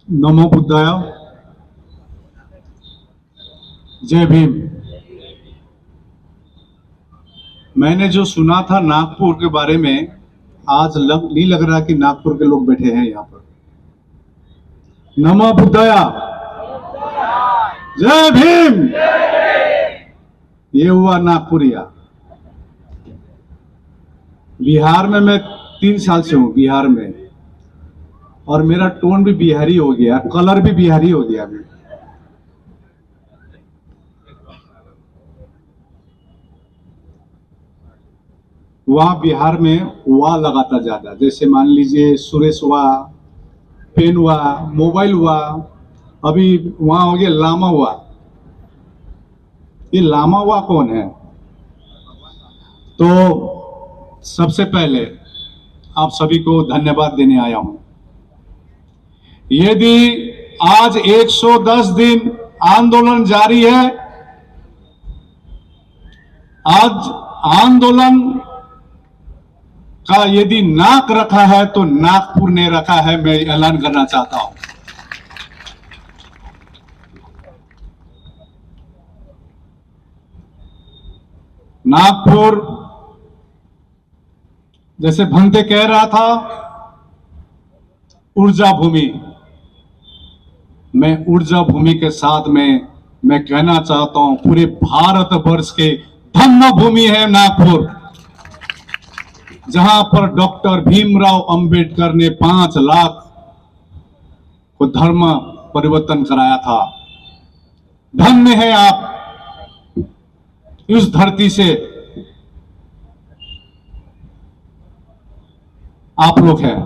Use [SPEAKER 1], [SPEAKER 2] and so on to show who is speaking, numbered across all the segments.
[SPEAKER 1] नमो बुद्धाय। जय भीम। मैंने जो सुना था नागपुर के बारे में, आज नहीं लग रहा कि नागपुर के लोग बैठे हैं यहाँ पर। नमो बुद्धाय। जय भीम। ये हुआ नागपुरिया। बिहार में मैं 3 साल से हूं, बिहार में, और मेरा टोन भी बिहारी हो गया, कलर भी बिहारी हो गया अभी। वहां बिहार में हुआ लगाता ज्यादा, जैसे मान लीजिए सुरेश हुआ, पेन हुआ, मोबाइल हुआ, अभी वहां हो गया लामा हुआ। ये लामा हुआ कौन है? तो सबसे पहले आप सभी को धन्यवाद देने आया हूं। यदि आज 110 दिन आंदोलन जारी है, आज आंदोलन का यदि नाक रखा है तो नागपुर ने रखा है, मैं ऐलान करना चाहता हूं। नागपुर, जैसे भंते कह रहा था, ऊर्जा भूमि। मैं ऊर्जा भूमि के साथ में मैं कहना चाहता हूं, पूरे भारत वर्ष के धम्म भूमि है नागपुर, जहां पर डॉक्टर भीमराव अंबेडकर ने 5 लाख को धर्म परिवर्तन कराया था। धन्य है आप, इस धरती से आप लोग हैं।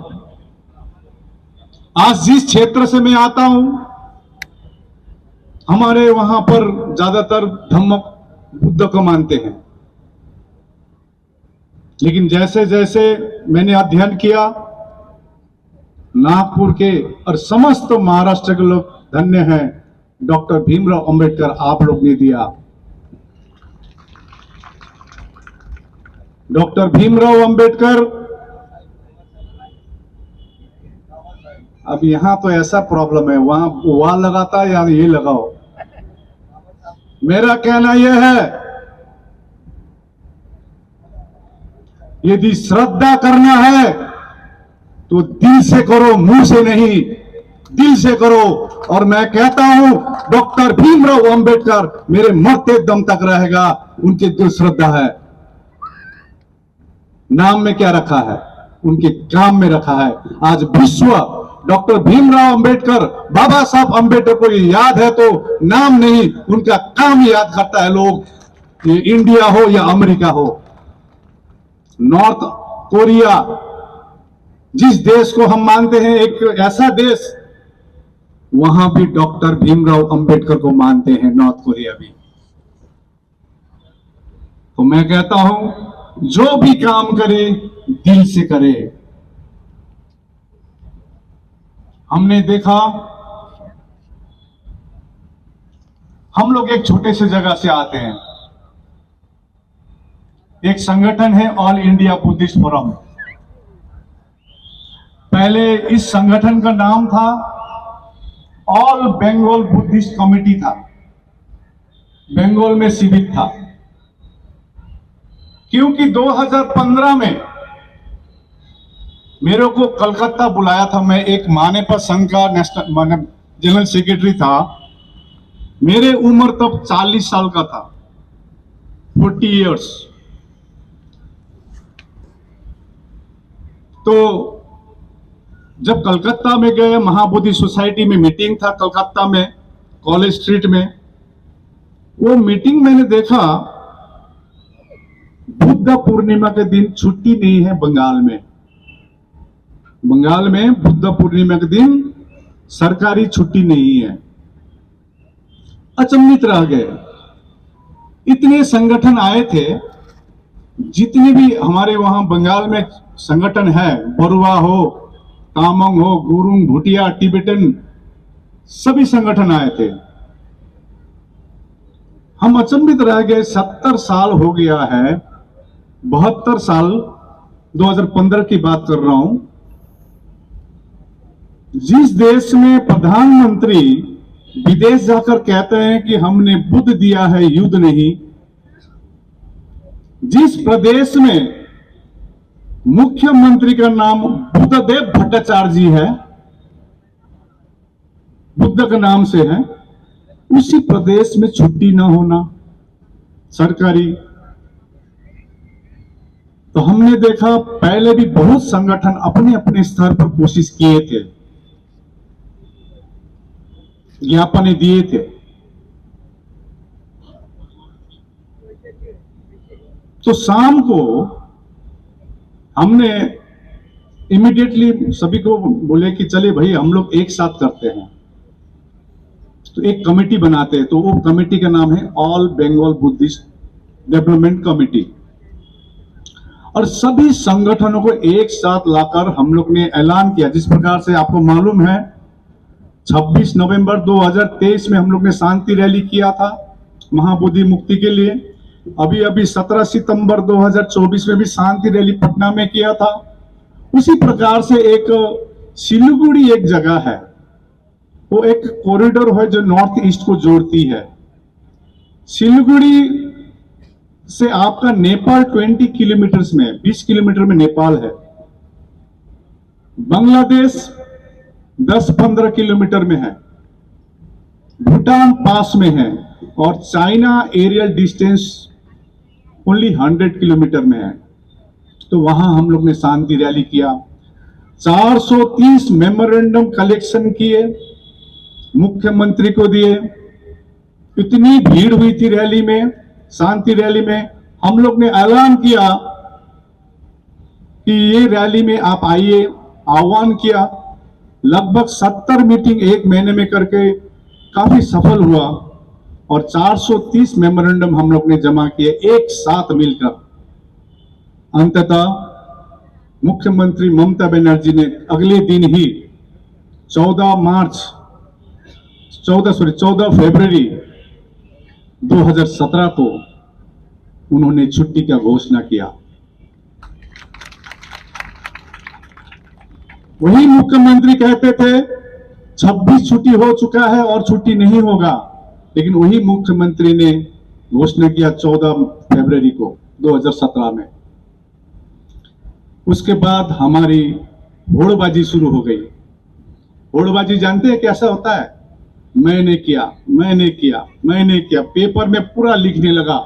[SPEAKER 1] आज जिस क्षेत्र से मैं आता हूं, हमारे वहां पर ज्यादातर धम्म बुद्ध को मानते हैं, लेकिन जैसे जैसे मैंने अध्ययन किया, नागपुर के और समस्त महाराष्ट्र के लोग धन्य हैं, डॉक्टर भीमराव अंबेडकर आप लोग ने दिया। डॉक्टर भीमराव अंबेडकर, अब यहां तो ऐसा प्रॉब्लम है, वहां वहां लगाता या ये लगाओ। मेरा कहना यह है, यदि श्रद्धा करना है तो दिल से करो, मुंह से नहीं, दिल से करो। और मैं कहता हूं, डॉक्टर भीमराव अंबेडकर मेरे मरते दम तक रहेगा, उनके जो श्रद्धा है। नाम में क्या रखा है? उनके काम में रखा है। आज विश्व डॉक्टर भीमराव अंबेडकर, बाबा साहब अंबेडकर को याद है तो नाम नहीं, उनका काम याद करता है लोग। ये इंडिया हो या अमेरिका हो, नॉर्थ कोरिया, जिस देश को हम मानते हैं एक ऐसा देश, वहां भी डॉक्टर भीमराव अंबेडकर को मानते हैं, नॉर्थ कोरिया भी। तो मैं कहता हूं, जो भी काम करे दिल से करे। हमने देखा, हम लोग एक छोटे से जगह से आते हैं। एक संगठन है ऑल इंडिया बुद्धिस्ट फोरम। पहले इस संगठन का नाम था ऑल बंगाल बुद्धिस्ट कमिटी था, बंगाल में शिविर था। क्योंकि 2015 में मेरे को कलकत्ता बुलाया था, मैं एक मानेपा संघ का नेशनल जनरल सेक्रेटरी था। मेरे उम्र तब 40 साल का था, 40 इयर्स। तो जब कलकत्ता में गए, महाबोधि सोसाइटी में मीटिंग था कलकत्ता में, कॉलेज स्ट्रीट में। वो मीटिंग मैंने देखा, बुद्ध पूर्णिमा के दिन छुट्टी नहीं है बंगाल में। बंगाल में बुद्ध पूर्णिमा के दिन सरकारी छुट्टी नहीं है। अचंभित रह गए। इतने संगठन आए थे, जितने भी हमारे वहां बंगाल में संगठन है, बरुआ हो, तामांग हो, गुरुंग, भूटिया, टिबेटन, सभी संगठन आए थे। हम अचंभित रह गए। 70 साल हो गया है, 72 साल, 2015 की बात कर रहा हूं। जिस देश में प्रधानमंत्री विदेश जाकर कहते हैं कि हमने बुद्ध दिया है युद्ध नहीं, जिस प्रदेश में मुख्यमंत्री का नाम बुद्धदेव भट्टाचार्य जी है, बुद्ध के नाम से है, उसी प्रदेश में छुट्टी ना होना सरकारी। तो हमने देखा पहले भी बहुत संगठन अपने अपने स्तर पर कोशिश किए थे, ज्ञापन दिए थे। तो शाम को हमने इमीडिएटली सभी को बोले कि चले भाई हम लोग एक साथ करते हैं, तो एक कमेटी बनाते हैं। तो वो कमेटी का नाम है all Bengal Buddhist development committee. और सभी संगठनों को एक साथ लाकर हम लोग ने ऐलान किया, जिस प्रकार से आपको मालूम है 26 नवंबर 2023 में हम लोग ने शांति रैली किया था महाबोधि मुक्ति के लिए। अभी अभी 17 सितंबर 2024 में भी शांति रैली पटना में किया था। उसी प्रकार से एक सिलीगुड़ी एक जगह है, वो एक कॉरिडोर है जो नॉर्थ ईस्ट को जोड़ती है। सिलीगुड़ी से आपका नेपाल 20 किलोमीटर में, 20 किलोमीटर में नेपाल है। बांग्लादेश 10-15 किलोमीटर में है, भूटान पास में है, और China aerial distance only 100 kilometre में है। तो वहां हम लोग ने शांति रैली किया, 430 मेमोरेंडम कलेक्शन किए, मुख्यमंत्री को दिए। इतनी भीड़ हुई थी रैली में, शांति रैली में। हम लोग ने ऐलान किया कि ये रैली में आप आइए, आह्वान किया। लगभग 70 मीटिंग एक महीने में करके काफी सफल हुआ, और 430 मेमोरेंडम हम लोग ने जमा किए एक साथ मिलकर। अंततः मुख्यमंत्री ममता बनर्जी ने अगले दिन ही 14 फरवरी 2017 को उन्होंने छुट्टी का घोषणा किया। वही मुख्यमंत्री कहते थे 26 छुट्टी हो चुका है और छुट्टी नहीं होगा, लेकिन वही मुख्यमंत्री ने घोषणा किया 14 फरवरी को 2017 में। उसके बाद हमारी होड़बाजी शुरू हो गई। होड़बाजी जानते हैं कैसा होता है? मैंने किया, मैंने किया, मैंने किया, पेपर में पूरा लिखने लगा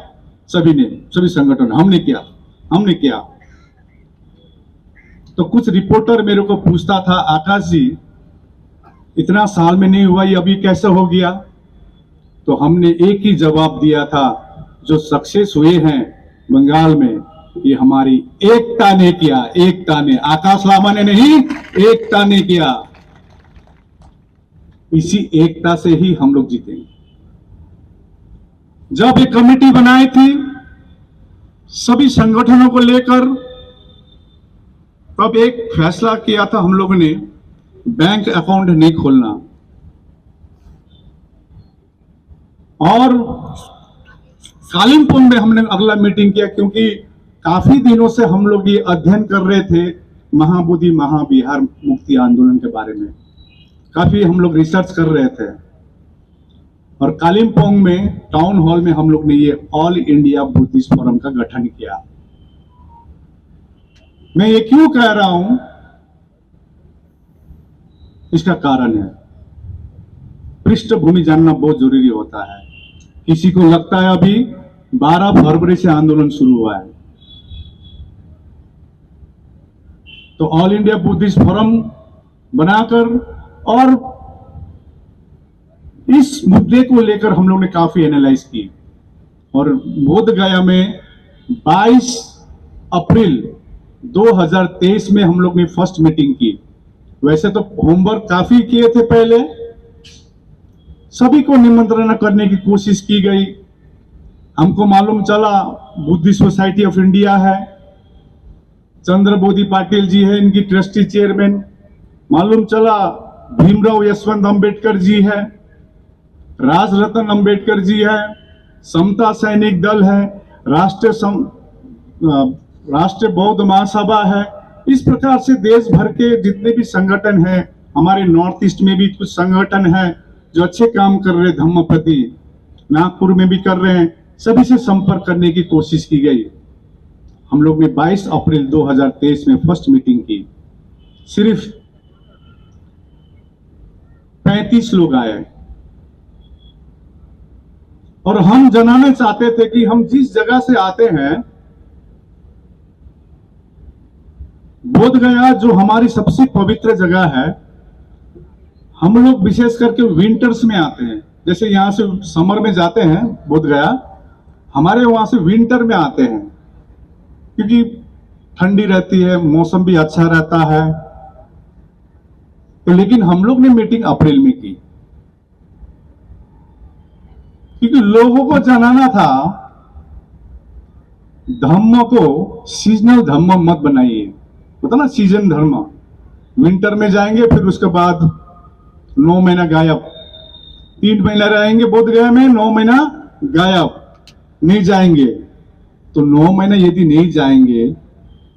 [SPEAKER 1] सभी ने, सभी संगठन, हमने किया, हमने किया। तो कुछ रिपोर्टर मेरे को पूछता था, आकाश जी इतना साल में नहीं हुआ, ये अभी कैसे हो गया? तो हमने एक ही जवाब दिया था, जो सक्सेस हुए हैं बंगाल में, ये हमारी एकता ने किया, एकता ने, आकाश लामा ने नहीं, एकता ने किया। इसी एकता से ही हम लोग जीतेंगे। जब एक कमेटी बनाई थी सभी संगठनों को लेकर, तब एक फैसला किया था हम लोगों ने, बैंक अकाउंट नहीं खोलना। और कालिम्पोंग में हमने अगला मीटिंग किया, क्योंकि काफी दिनों से हम लोग ये अध्ययन कर रहे थे महाबोधि महाविहार मुक्ति आंदोलन के बारे में, काफी हम लोग रिसर्च कर रहे थे। और कालिम्पोंग में टाउन हॉल में हम लोग ने ये ऑल इंडिया बुद्धिस्ट फोरम का गठन किया। मैं ये क्यों कह रहा हूं, इसका कारण है, पृष्ठभूमि जानना बहुत जरूरी होता है। किसी को लगता है अभी 12 फरवरी से आंदोलन शुरू हुआ है, तो ऑल इंडिया बुद्धिस्ट फोरम बनाकर और इस मुद्दे को लेकर हम लोग ने काफी एनालाइज की। और बोध गया में 22 अप्रैल 2023 में हम लोग ने फर्स्ट मीटिंग की। वैसे तो होमवर्क काफी किए थे पहले, सभी को निमंत्रण करने की कोशिश की गई। हमको मालूम चला बुद्धिस्ट सोसाइटी ऑफ इंडिया है, चंद्रबोधि पाटिल जी है इनकी ट्रस्टी चेयरमैन, मालूम चला भीमराव यशवंत अंबेडकर जी है, राजरत्न अंबेडकर जी है, समता सैनिक दल है, राष्ट्रीय बौद्ध महासभा है। इस प्रकार से देश भर के जितने भी संगठन हैं हमारे नॉर्थ ईस्ट में भी कुछ संगठन है जो अच्छे काम कर रहे धम्म प्रति, नागपुर में भी कर रहे हैं, सभी से संपर्क करने की कोशिश की गई। हम लोग ने 22 अप्रैल 2023 में फर्स्ट मीटिंग की। सिर्फ 35 लोग आए और हम जनाने चाहते थे कि हम जिस जगह से आते हैं, बोध गया जो हमारी सबसे पवित्र जगह है, हम लोग विशेष करके विंटर्स में आते हैं। जैसे यहां से समर में जाते हैं बोध गया, हमारे वहां से विंटर में आते हैं क्योंकि ठंडी रहती है, मौसम भी अच्छा रहता है। तो लेकिन हम लोग ने मीटिंग अप्रैल में की क्योंकि लोगों को जनाना था धम्म को सीजनल धम्म मत बनाइए। होता ना सीजन धर्म, विंटर में जाएंगे फिर उसके बाद 9 महीना गायब, 3 महीना रहेंगे बोध गया में, 9 महीना गायब, नहीं जाएंगे। तो 9 महीना यदि नहीं जाएंगे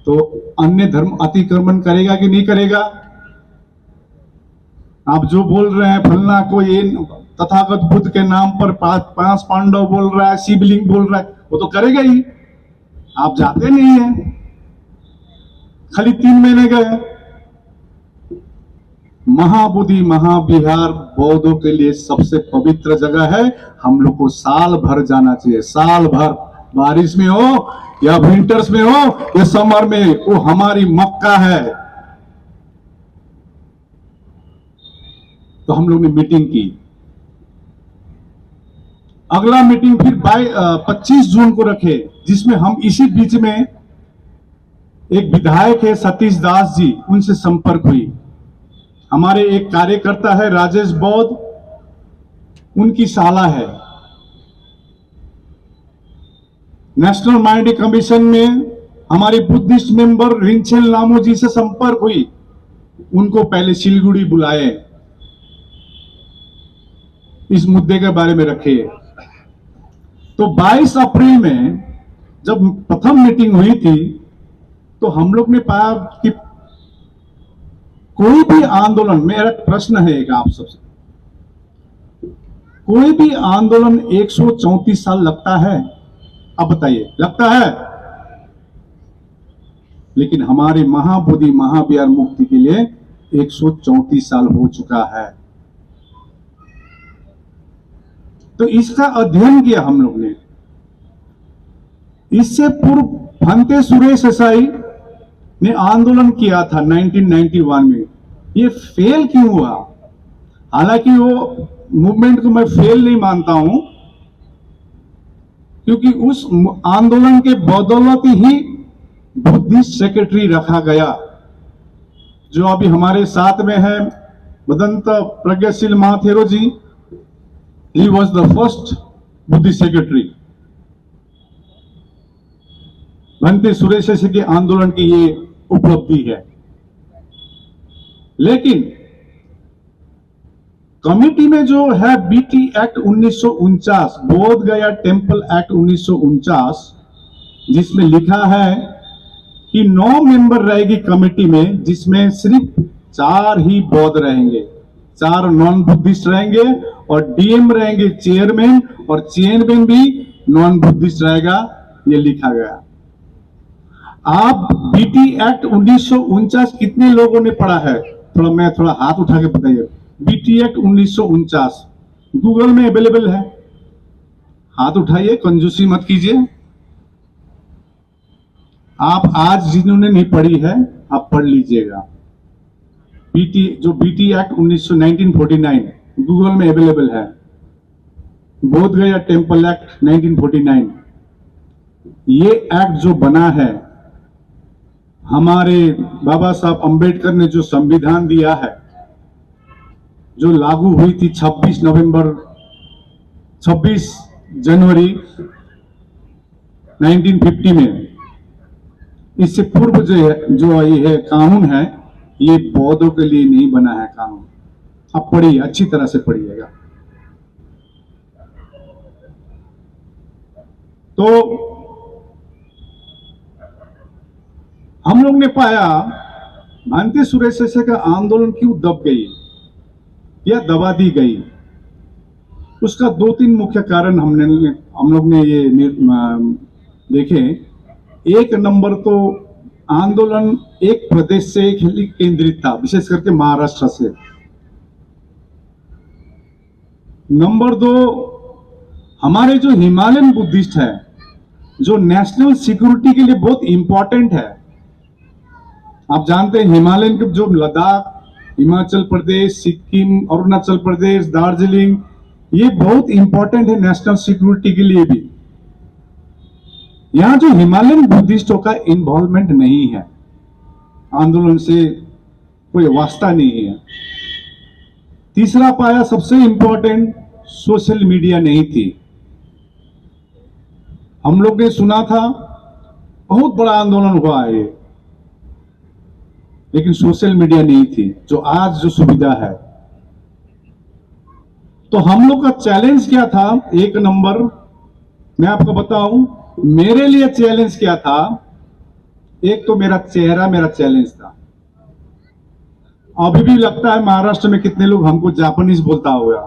[SPEAKER 1] तो अन्य धर्म अतिक्रमण करेगा कि नहीं करेगा? आप जो बोल रहे हैं फलना को ये तथागत बुद्ध के नाम पर 5 पांडव बोल रहा है, शिवलिंग बोल रहा है, वो तो करेगा ही। आप जाते नहीं है, खाली 3 महीने गए। महाबोधि महाविहार बौद्धों के लिए सबसे पवित्र जगह है। हम लोग को साल भर जाना चाहिए, साल भर, बारिश में हो या विंटर्स में हो या समर में, वो हमारी मक्का है। तो हम लोग ने मीटिंग की। अगला मीटिंग फिर 25 जून को रखे, जिसमें हम इसी बीच में एक विधायक है सतीश दास जी, उनसे संपर्क हुई। हमारे एक कार्यकर्ता है राजेश बौद्ध, उनकी साला है। नेशनल माइनॉरिटी कमीशन में हमारी बुद्धिस्ट मेंबर रिंचेल नामो जी से संपर्क हुई, उनको पहले सिलीगुड़ी बुलाए, इस मुद्दे के बारे में रखे। तो 22 अप्रैल में जब प्रथम मीटिंग हुई थी तो हम लोग ने पाया कि कोई भी आंदोलन, मेरा प्रश्न है एक आप सबसे, कोई भी आंदोलन 134 साल लगता है? अब बताइए, लगता है? लेकिन हमारे महाबोधि महाविहार मुक्ति के लिए 134 साल हो चुका है। तो इसका अध्ययन किया हम लोग ने। इससे पूर्व भंते सुरेश देसाई ने आंदोलन किया था 1991 में। ये फेल क्यों हुआ? हालांकि वो मूवमेंट को मैं फेल नहीं मानता हूं, क्योंकि उस आंदोलन के बदौलत ही बुद्धिस्ट सेक्रेटरी रखा गया, जो अभी हमारे साथ में है, बदंत प्रज्ञाशील महाथेरो जी। He was the first Buddhist secretary. Bhante Suresh के आंदोलन की ये उपलब्धि है। लेकिन कमिटी में जो है बीटी एक्ट 1949, बोध गया टेम्पल एक्ट 1949, जिसमें लिखा है कि 9 मेंबर रहेगी कमिटी में, जिसमें सिर्फ 4 ही बौद्ध रहेंगे, 4 नॉन बुद्धिस्ट रहेंगे और डीएम रहेंगे चेयरमैन, और चेयरमैन भी नॉन बुद्धिस्ट रहेगा, ये लिखा गया। आप बीटी एक्ट 1949 कितने लोगों ने पढ़ा है? थोड़ा हाथ उठा के बताइए। बीटी एक्ट 1949 गूगल में अवेलेबल है, हाथ उठाइए, कंजूसी मत कीजिए। आप आज जिन्होंने नहीं पढ़ी है आप पढ़ लीजिएगा। जो बीटी एक्ट 1949 गूगल में अवेलेबल है। बोध गया टेम्पल एक्ट 1949, ये एक्ट जो बना है, हमारे बाबा साहब अंबेडकर ने जो संविधान दिया है, जो लागू हुई थी 26 जनवरी 1950 में, इससे पूर्व जो ये है कानून है, ये बौद्धों के लिए नहीं बना है कानून। आप पढ़िए, अच्छी तरह से पढ़िएगा। तो हम लोग ने पाया मानते सुरेश ऐसे का आंदोलन क्यों दब गई या दबा दी गई? उसका दो तीन मुख्य कारण हम लोग ने ये देखे। एक नंबर तो आंदोलन एक प्रदेश से केंद्रित था, विशेष करके महाराष्ट्र से। नंबर दो, हमारे जो हिमालयन बुद्धिस्ट है, जो नेशनल सिक्योरिटी के लिए बहुत इंपॉर्टेंट है। आप जानते हैं हिमालयन के जो लद्दाख, हिमाचल प्रदेश, सिक्किम, अरुणाचल प्रदेश, दार्जिलिंग, ये बहुत इंपॉर्टेंट है नेशनल सिक्योरिटी के लिए भी। यहां जो हिमालयन बुद्धिस्टों का इन्वॉल्वमेंट नहीं है, आंदोलन से कोई वास्ता नहीं है। तीसरा पाया सबसे इंपॉर्टेंट, सोशल मीडिया नहीं थी। हम लोग ने सुना था बहुत बड़ा आंदोलन हुआ है ये, लेकिन सोशल मीडिया नहीं थी, जो आज जो सुविधा है। तो हम लोग का चैलेंज क्या था? एक नंबर मैं आपको बताऊं, मेरे लिए चैलेंज क्या था? एक तो मेरा चेहरा मेरा चैलेंज था। अभी भी लगता है महाराष्ट्र में कितने लोग हमको जापानीज बोलता होगा।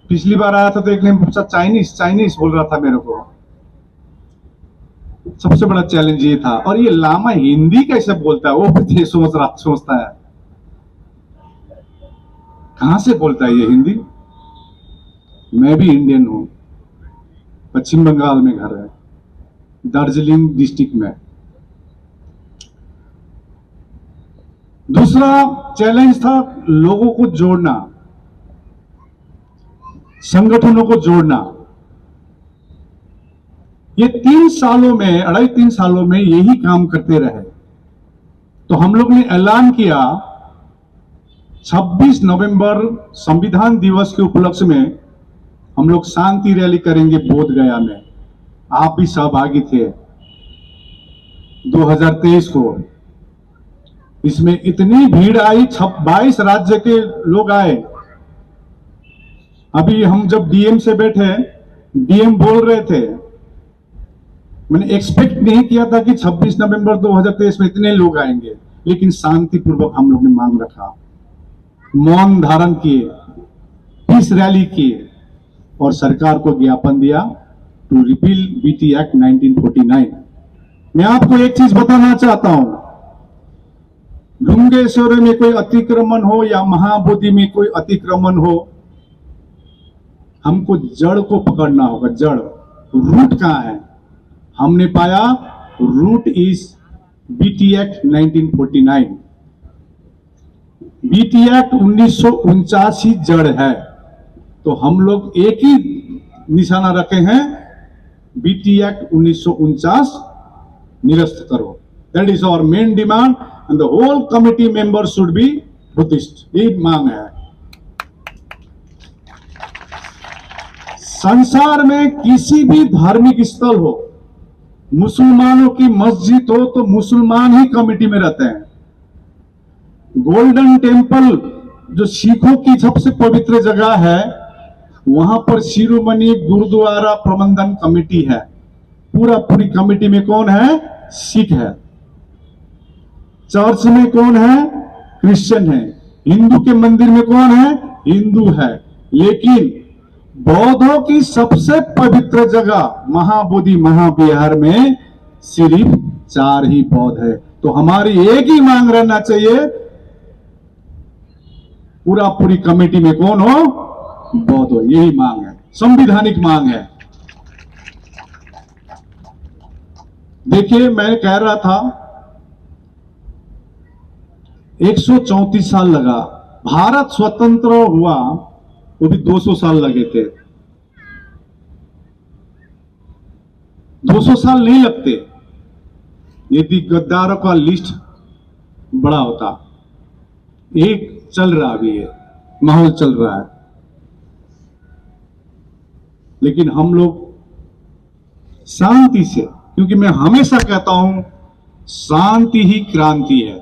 [SPEAKER 1] पिछली बार आया था तो एक ने पूछा चाइनीज चाइनीज बोल रहा था मेरे को। सबसे बड़ा चैलेंज ये था। और ये लामा हिंदी कैसे बोलता है, वो भी सोचता है कहां से बोलता है ये हिंदी। मैं भी इंडियन हूं, पश्चिम बंगाल में घर है, दार्जिलिंग डिस्ट्रिक्ट में। दूसरा चैलेंज था लोगों को जोड़ना, संगठनों को जोड़ना। ये 3 सालों में, 2.5-3 सालों में यही काम करते रहे। तो हम लोग ने ऐलान किया 26 नवंबर संविधान दिवस के उपलक्ष्य में हम लोग शांति रैली करेंगे बोध गया में। आप भी सहभागी थे 2023 को। इसमें इतनी भीड़ आई, 22 राज्य के लोग आए। अभी हम जब डीएम से बैठे, डीएम बोल रहे थे, मैंने एक्सपेक्ट नहीं किया था कि 26 नवंबर 2023 में इतने लोग आएंगे, लेकिन शांतिपूर्वक हम लोग ने मांग रखा, मौन धारण किए, पीस रैली किए और सरकार को ज्ञापन दिया टू रिपील बीटी एक्ट 1949। मैं आपको एक चीज बताना चाहता हूं, ढुंगेश्वर में कोई अतिक्रमण हो या महाबोधि में कोई अतिक्रमण हो, हमको जड़ को पकड़ना होगा। जड़, रूट कहां है? हमने पाया root is BT act 1949। BT act 1949 ही जड़ है। तो हम लोग एक ही निशाना रखे हैं, बीटी एक्ट 1949 निरस्त करो। That is our main demand and the whole committee member should be Buddhist. ये मांग है। संसार में किसी भी धार्मिक स्थल हो, मुसलमानों की मस्जिद हो तो मुसलमान ही कमेटी में रहते हैं। गोल्डन टेम्पल जो सिखों की सबसे पवित्र जगह है, वहां पर शिरोमणि गुरुद्वारा प्रबंधन कमेटी है। पूरी कमेटी में कौन है? सिख है। चर्च में कौन है? क्रिश्चियन है। हिंदू के मंदिर में कौन है? हिंदू है। लेकिन बौद्धों की सबसे पवित्र जगह महाबोधि महाविहार में सिर्फ 4 ही बौद्ध है। तो हमारी एक ही मांग रहना चाहिए, पूरी कमेटी में कौन हो? बौद्ध हो। यही मांग है, संवैधानिक मांग है। देखिए, मैं कह रहा था 134 साल लगा। भारत स्वतंत्र हुआ वो भी 200 साल लगे थे। 200 साल नहीं लगते यदि गद्दारों का लिस्ट बड़ा होता। एक चल रहा भी है, माहौल चल रहा है, लेकिन हम लोग शांति से, क्योंकि मैं हमेशा कहता हूं शांति ही क्रांति है,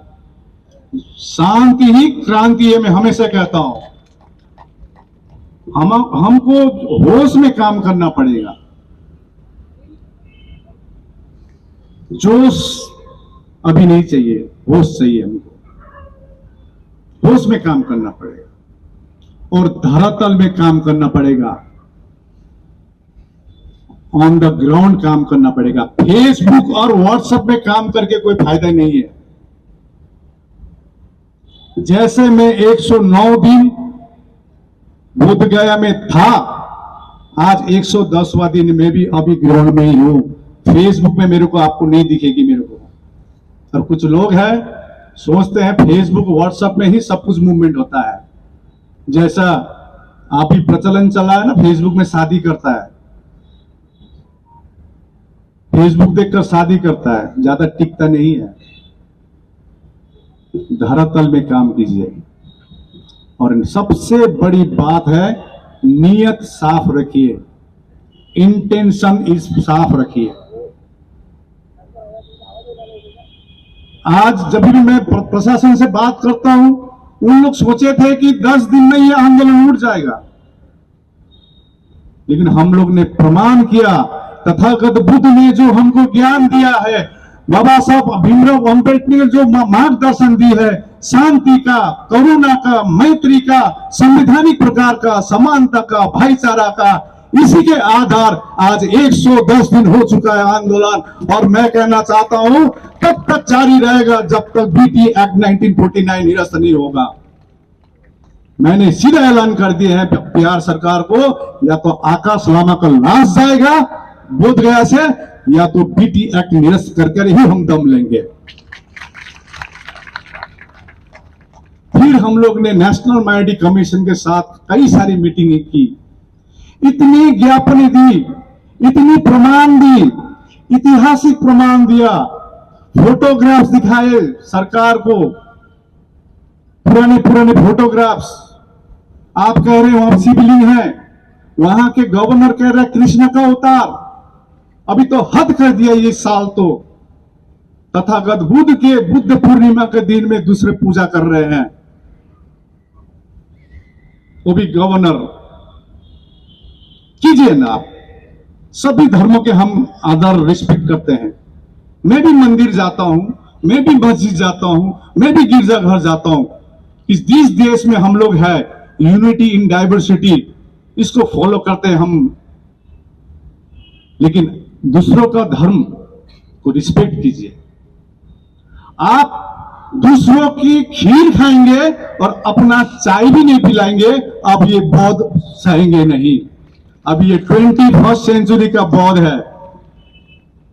[SPEAKER 1] शांति ही क्रांति है। मैं हमेशा कहता हूं हमको होश में काम करना पड़ेगा। जो अभी नहीं चाहिए, होश चाहिए हमको। होश में काम करना पड़ेगा और धरातल में काम करना पड़ेगा, ऑन द ग्राउंड काम करना पड़ेगा। फेसबुक और व्हाट्सएप में काम करके कोई फायदा नहीं है। जैसे मैं 109 दिन बोध गया में था, आज 110वां दिन में भी अभी ग्राउंड में ही हूं। फेसबुक में मेरे को आपको नहीं दिखेगी मेरे को। और कुछ लोग हैं सोचते हैं फेसबुक व्हाट्सएप में ही सब कुछ मूवमेंट होता है। जैसा आप ही प्रचलन चला है ना, फेसबुक में शादी करता है, फेसबुक देखकर शादी करता है, ज्यादा टिकता नहीं है। धरातल में काम कीजिए। और सबसे बड़ी बात है, नियत साफ रखिए, इंटेंशन इस साफ रखिए। आज जब भी मैं प्रशासन से बात करता हूं, उन लोग सोचे थे कि 10 दिन में यह आंदोलन उठ जाएगा, लेकिन हम लोग ने प्रमाण किया, तथागत बुद्ध ने जो हमको ज्ञान दिया है, बाबा साहब भीमराव अम्बेडकर ने जो मार्गदर्शन दी है, शांति का, करुणा का, मैत्री का, संवैधानिक प्रकार का, समानता का, भाईचारा का, इसी के आधार आज 110 दिन हो चुका है आंदोलन। और मैं कहना चाहता हूं तब तक जारी रहेगा जब तक बीटी एक्ट 1949 निरस्त नहीं होगा। मैंने सीधा ऐलान कर दिया है बिहार सरकार को, या तो आकाश लामा का लाश जाएगा बोध गया से, या तो बीटी एक्ट निरस्त करके ही हम दम लेंगे। फिर हम लोग ने नेशनल माइनॉरिटी कमीशन के साथ कई सारी मीटिंग की, इतनी ज्ञापन दी, इतनी प्रमाण दी, ऐतिहासिक प्रमाण दिया, फोटोग्राफ्स दिखाए सरकार को, पुराने पुराने फोटोग्राफ्स। आप कह रहे हो वहां शिवलिंग है, वहां के गवर्नर कह रहे कृष्ण का अवतार। अभी तो हद कर दिया ये साल तो, तथागत बुद्ध के बुद्ध पूर्णिमा के दिन में दूसरे पूजा कर रहे हैं, वो भी गवर्नर। कीजिए ना आप, सभी धर्मों के हम आदर रिस्पेक्ट करते हैं। मैं भी मंदिर जाता हूं, मैं भी मस्जिद जाता हूं, मैं भी गिरजाघर जाता हूं। इस देश में हम लोग है, यूनिटी इन डाइवर्सिटी, इसको फॉलो करते हैं हम। लेकिन दूसरों का धर्म को रिस्पेक्ट कीजिए। आप दूसरों की खीर खाएंगे और अपना चाय भी नहीं पिलाएंगे, अब ये बौद्ध सहेंगे नहीं। अब ये 21st सेंचुरी का बौद्ध है।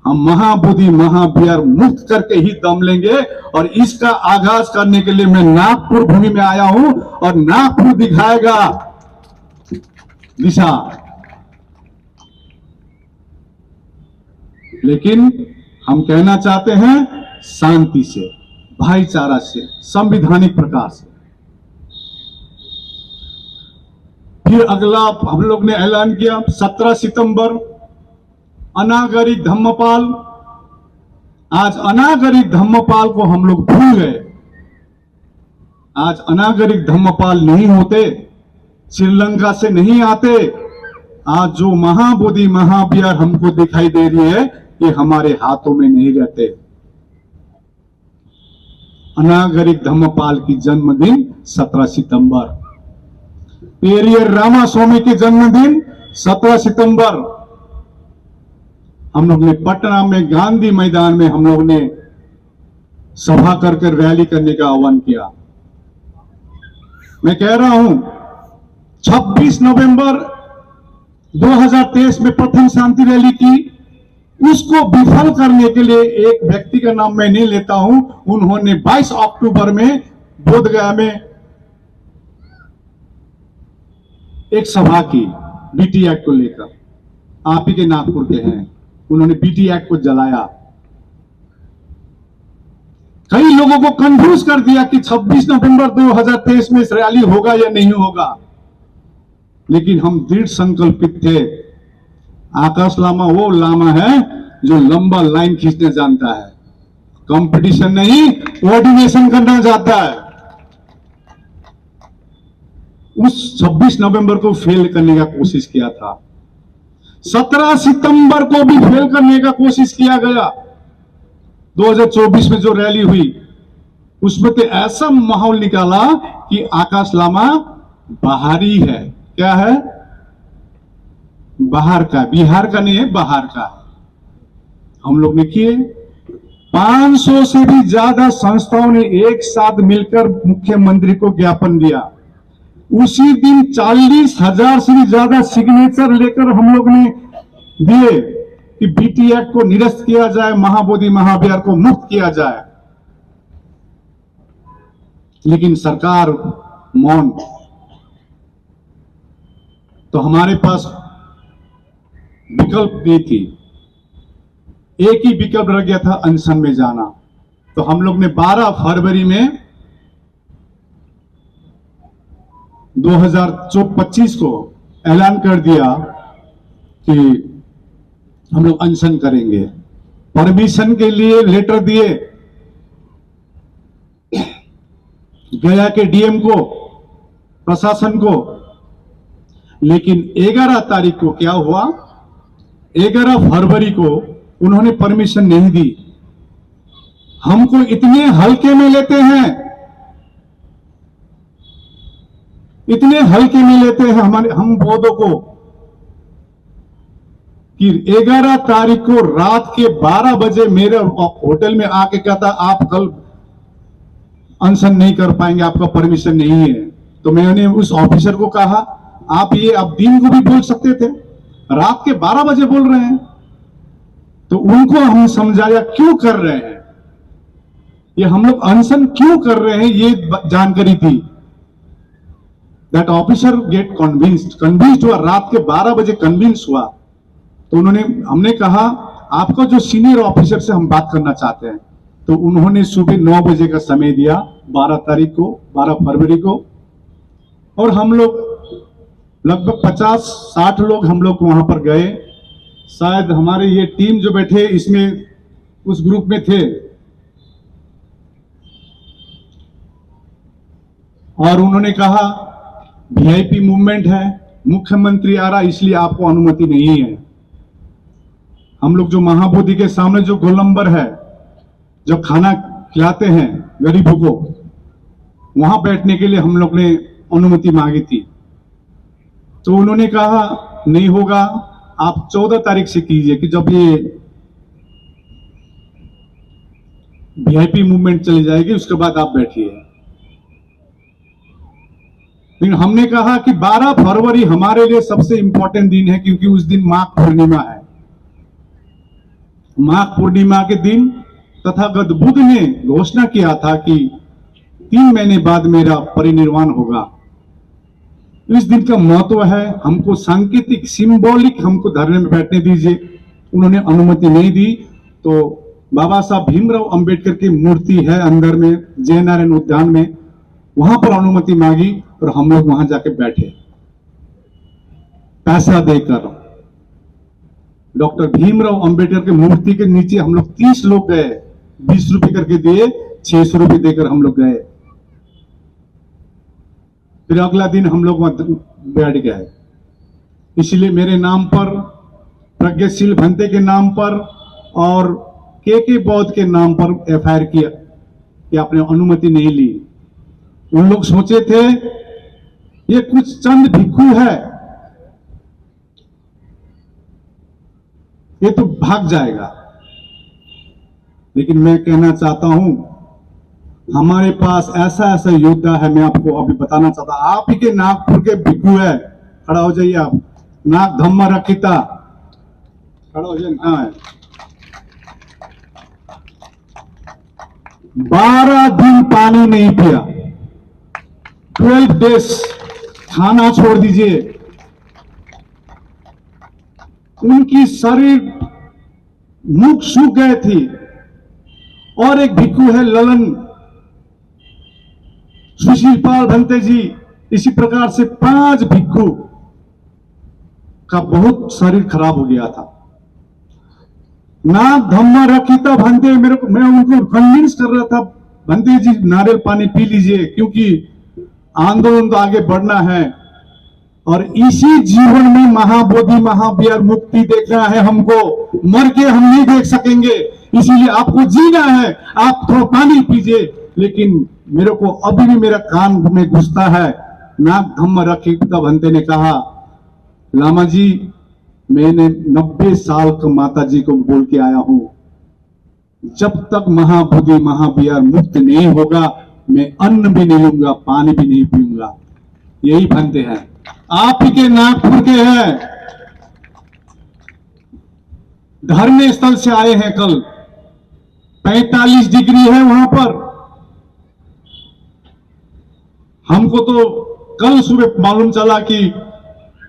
[SPEAKER 1] हम महाबोधि महावीर मुक्त करके ही दम लेंगे। और इसका आगाज करने के लिए मैं नागपुर भूमि में आया हूं, और नागपुर दिखाएगा दिशा। लेकिन हम कहना चाहते हैं शांति से, भाईचारा से, संवैधानिक प्रकार से। फिर अगला हम लोग ने ऐलान किया 17 सितंबर अनागरिक धम्मपाल। आज अनागरिक धम्मपाल को हम लोग भूल गए। आज अनागरिक धम्मपाल नहीं होते, श्रीलंका से नहीं आते। आज जो महाबोधि महावीर हमको दिखाई दे रही है, ये हमारे हाथों में नहीं रहते। अनागरिक धम्मपाल की जन्मदिन 17 सितंबर, पेरियर रामास्वामी के जन्मदिन 17 सितंबर। हम लोग ने पटना में गांधी मैदान में हम लोग ने सभा करके रैली करने का आह्वान किया। मैं कह रहा हूं 26 नवंबर 2023 में प्रथम शांति रैली की, उसको विफल करने के लिए एक व्यक्ति का नाम मैं नहीं लेता हूं, उन्होंने 22 अक्टूबर में बोधगया में एक सभा की बीटी एक्ट को लेकर। आप ही के नागपुर के हैं, उन्होंने बीटी एक्ट को जलाया। कई लोगों को कंफ्यूज कर दिया कि 26 नवंबर 2023 में इस रैली होगा या नहीं होगा। लेकिन हम दृढ़ संकल्पित थे। आकाश लामा वो लामा है जो लंबा लाइन खींचना जानता है, कंपटीशन नहीं, कोऑर्डिनेशन करना चाहता है। उस 26 नवंबर को फेल करने का कोशिश किया था, 17 सितंबर को भी फेल करने का कोशिश किया गया। 2024 में जो रैली हुई उसमें तो ऐसा माहौल निकाला कि आकाश लामा बाहरी है। क्या है? बाहर का, बिहार का नहीं है, बाहर का। हम लोग ने किए। 500 से भी ज्यादा संस्थाओं ने एक साथ मिलकर मुख्यमंत्री को ज्ञापन दिया। उसी दिन 40,000 से भी ज्यादा सिग्नेचर लेकर हम लोग ने दिए कि बीटी एक्ट को निरस्त किया जाए, महाबोधि महाविहार को मुक्त किया जाए। लेकिन सरकार मौन। तो हमारे पास विकल्प नहीं थी, एक ही विकल्प रह गया था, अनशन में जाना। तो हम लोग ने 12 फरवरी में 2025 को ऐलान कर दिया कि हम लोग अनशन करेंगे। परमिशन के लिए लेटर दिए गया के डीएम को, प्रशासन को। लेकिन 11 तारीख को क्या हुआ? 11 फरवरी को उन्होंने परमिशन नहीं दी। हमको इतने हल्के में लेते हैं, इतने हल्के में लेते हैं हम बौद्धों को कि 11 तारीख को रात के 12 बजे मेरे होटल में आके कहता आप कल अनशन नहीं कर पाएंगे, आपका परमिशन नहीं है। तो मैंने उस ऑफिसर को कहा आप दिन को भी बोल सकते थे, रात के 12 बजे बोल रहे हैं। तो उनको हम समझाया क्यों कर रहे हैं, ये हम लोग अनशन क्यों कर रहे हैं, ये जानकारी थी। दैट ऑफिसर गेट कन्विंस्ड हुआ, रात के 12 बजे कन्विंस हुआ। तो हमने कहा आपका जो सीनियर ऑफिसर से हम बात करना चाहते हैं। तो उन्होंने सुबह 9 बजे का समय दिया, 12 तारीख को, 12 फरवरी को। और हम लोग लगभग 50-60 लोग हम लोग वहां पर गए। शायद हमारे ये टीम जो बैठे इसमें उस ग्रुप में थे। और उन्होंने कहा वीआईपी मूवमेंट है, मुख्यमंत्री आ रहा इसलिए आपको अनुमति नहीं है। हम लोग जो महाबोधि के सामने जो गोलंबर है, जो खाना खिलाते हैं गरीबों को, वहां बैठने के लिए हम लोग ने अनुमति मांगी थी। तो उन्होंने कहा नहीं होगा, आप 14 तारीख से कीजिए कि जब ये वीआईपी मूवमेंट चली जाएगी उसके बाद आप बैठिए। लेकिन हमने कहा कि 12 फरवरी हमारे लिए सबसे इंपॉर्टेंट दिन है, क्योंकि उस दिन माघ पूर्णिमा है। माघ पूर्णिमा के दिन तथागत बुद्ध ने घोषणा किया था कि 3 महीने बाद मेरा परिनिर्वाण होगा। इस दिन का महत्व है, हमको सांकेतिक सिंबॉलिक हमको धरने में बैठने दीजिए। उन्होंने अनुमति नहीं दी। तो बाबा साहब भीमराव अंबेडकर की मूर्ति है अंदर में, जयनारायण उद्यान में, वहां पर अनुमति मांगी और हम लोग वहां जाके बैठे पैसा देकर। डॉक्टर भीमराव अंबेडकर की मूर्ति के नीचे हम लोग 30 लोग गए, 20 रुपए करके दिए, 600 रुपए देकर हम लोग गए। फिर अगला दिन हम लोग वहां बैठ गए। इसलिए मेरे नाम पर, प्रज्ञाशील भंते के नाम पर और के बौद्ध के नाम पर एफआईआर किया कि आपने अनुमति नहीं ली। उन लोग सोचे थे ये कुछ चंद भिक्षु है, ये तो भाग जाएगा। लेकिन मैं कहना चाहता हूं हमारे पास ऐसा ऐसा योद्धा है। मैं आपको अभी बताना चाहता हूं, आप ही के नागपुर के भिक्षु है, खड़ा हो जाइए आप, नाग धम्मा रखिता, खड़ा हो जाइए। हाँ, 12 दिन पानी नहीं पिया, 12 डेज खाना छोड़ दीजिए। उनकी शरीर मुख सूख गए थी। और एक भिक्षु है ललन सुशील पाल भंते जी, इसी प्रकार से 5 भिक्षु का बहुत शरीर खराब हो गया था। नाग धम्मा रखिता भंते, मैं उनको कन्विंस कर रहा था, भंते जी नारियल पानी पी लीजिए क्योंकि आंदोलन तो आगे बढ़ना है। और इसी जीवन में महाबोधि महाविहार मुक्ति देखना है हमको, मर के हम नहीं देख सकेंगे। इसीलिए आपको जीना है, आप थोड़ा पानी पीजिए। लेकिन मेरे को अभी भी मेरा कान में घुसता है, नाक धम्म रखी। तब भंते ने कहा, लामा जी मैंने 90 साल का माता जी को बोल के आया हूं, जब तक महाबोधि महाविहार मुक्त नहीं होगा मैं अन्न भी नहीं लूंगा, पानी भी नहीं पीऊंगा। यही भंते हैं, आप ही के नागपुर के हैं, धरने स्थल से आए हैं। कल 45 डिग्री है वहां पर। हमको तो कल सुबह मालूम चला कि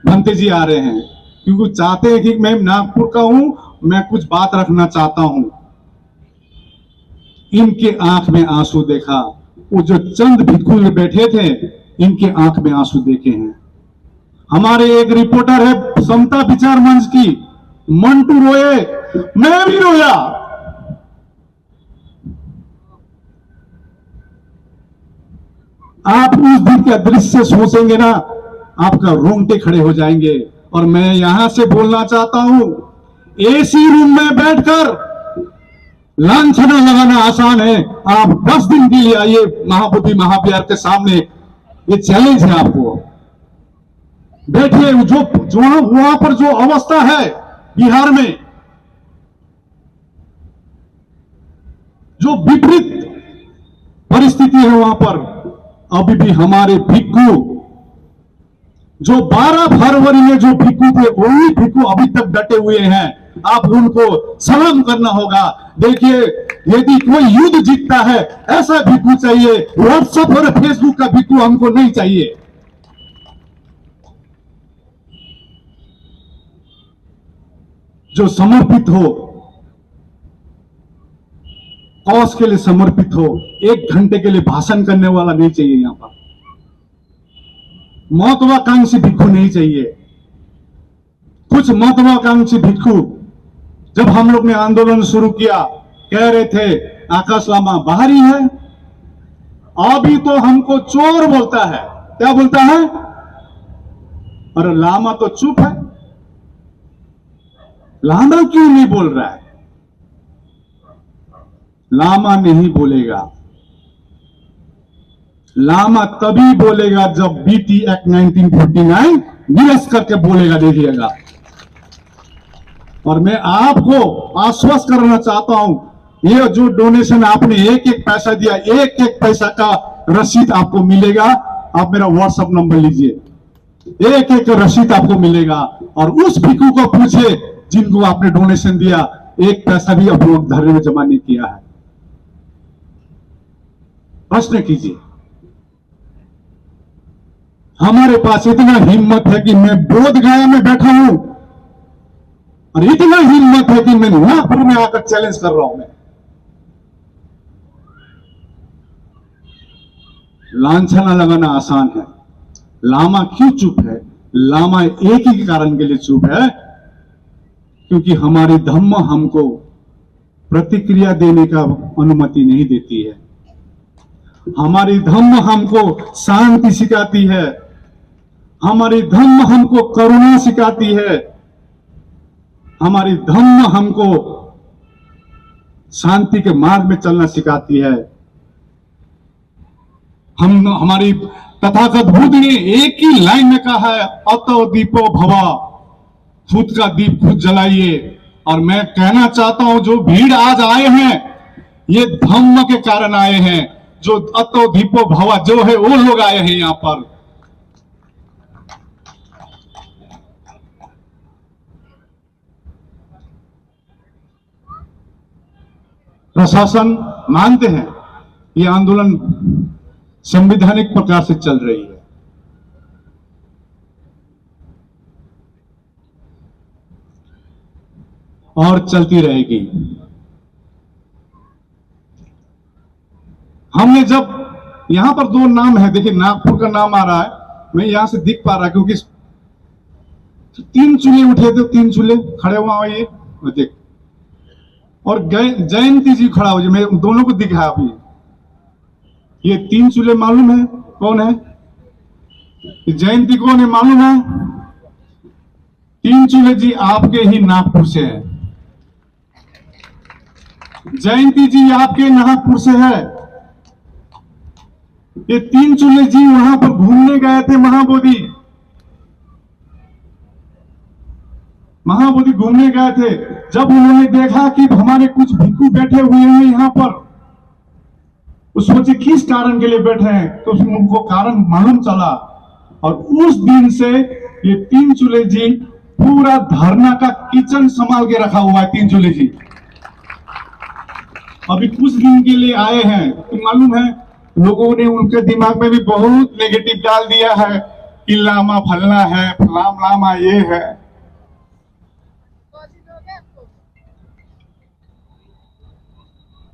[SPEAKER 1] भंते जी आ रहे हैं, क्योंकि चाहते हैं कि मैं नागपुर का हूं, मैं कुछ बात रखना चाहता हूं। इनके आंख में आंसू देखा, वो जो चंद भिक्खु बैठे थे इनके आंख में आंसू देखे हैं। हमारे एक रिपोर्टर है समता विचार मंच की, मंटू रोए, मैं भी रोया। आप उस दिन का दृश्य सोचेंगे ना, आपका रोंगटे खड़े हो जाएंगे। और मैं यहां से बोलना चाहता हूं, एसी रूम में बैठकर लांछना लगाना आसान है, आप 10 दिन के लिए आइए महाबोधि महाविहार के सामने, ये चैलेंज है आपको। बैठिए, जो वहां पर जो अवस्था है बिहार में, जो विपरीत परिस्थिति है वहां पर, अभी भी हमारे भिक्खु जो 12 फरवरी में जो भिक्खु थे वही भिक्खु अभी तक डटे हुए हैं। आप उनको सलाम करना होगा। देखिए, यदि कोई युद्ध जीतता है ऐसा भिक्खु चाहिए, व्हाट्सएप और फेसबुक का भिक्खु हमको नहीं चाहिए। जो समर्पित हो, कॉज के लिए समर्पित हो, 1 घंटे के लिए भाषण करने वाला नहीं चाहिए। यहां पर महत्वाकांक्षी भिक्खु नहीं चाहिए। कुछ महत्वाकांक्षी भिक्खु, जब हम लोग ने आंदोलन शुरू किया, कह रहे थे आकाश लामा बाहरी है, अभी तो हमको चोर बोलता है। क्या बोलता है? अरे लामा तो चुप है, लामा क्यों नहीं बोल रहा है? लामा नहीं बोलेगा। लामा तभी बोलेगा जब बीटी एक्ट 1949 निरस्त करके बोलेगा, देखिएगा। और मैं आपको आश्वस्त करना चाहता हूं, ये जो डोनेशन आपने एक एक पैसा दिया, एक एक पैसा का रसीद आपको मिलेगा। आप मेरा व्हाट्सएप नंबर लीजिए, एक एक रसीद आपको मिलेगा। और उस भिक्खु को पूछे जिनको आपने डोनेशन दिया, एक पैसा भी अब लोग धरने में जमा नहीं किया है। प्रश्न कीजिए। हमारे पास इतना हिम्मत है कि मैं बोध गया में बैठा हूं, और इतना हिम्मत है कि मैं नागपुर में आकर चैलेंज कर रहा हूं। मैं लांछना लगाना आसान है। लामा क्यों चुप है? लामा एक ही कारण के लिए चुप है, क्योंकि हमारी धम्म हमको प्रतिक्रिया देने का अनुमति नहीं देती है। हमारी धम्म हमको शांति सिखाती है, हमारी धम्म हमको करुणा सिखाती है, हमारी धम्म हमको शांति के मार्ग में चलना सिखाती है। हमारी तथागत बुद्ध ने एक ही लाइन में कहा है, अतो दीपो भवा, खुद का दीप खुद जलाइए। और मैं कहना चाहता हूं, जो भीड़ आज आए हैं ये धम्म के कारण आए हैं। जो अतो दीपो भवा जो है वो लोग आए हैं यहां पर। प्रशासन मानते हैं ये आंदोलन संवैधानिक प्रकार से चल रही है, और चलती रहेगी। हमने जब यहां पर 2 नाम है, देखिए नागपुर का नाम आ रहा है, मैं यहां से दिख पा रहा क्योंकि 3 चूल्हे उठे थे, 3 चूल्हे खड़े हुआ ये देख, और जयंती जी खड़ा हो, मैं दोनों को दिखा अभी। ये 3 चूल्हे मालूम है कौन है? जयंती कौन है मालूम है? 3 चूल्हे जी आपके ही नागपुर से है। जयंती जी आपके नागपुर से है। ये 3 चूल्हे जी वहां पर घूमने गए थे, महाबोधि घूमने गए थे। जब उन्होंने देखा कि हमारे कुछ भिक्षु बैठे हुए हैं यहां पर, वो सोचे किस कारण के लिए बैठे हैं, तो उनको कारण मालूम चला। और उस दिन से ये 3 चूल्हे जी पूरा धरना का किचन संभाल के रखा हुआ है। 3 चूल्हे जी अभी कुछ दिन के लिए आए हैं, तो मालूम है लोगों ने उनके दिमाग में भी बहुत नेगेटिव डाल दिया है कि लामा फलना है, फलाम लामा ये है।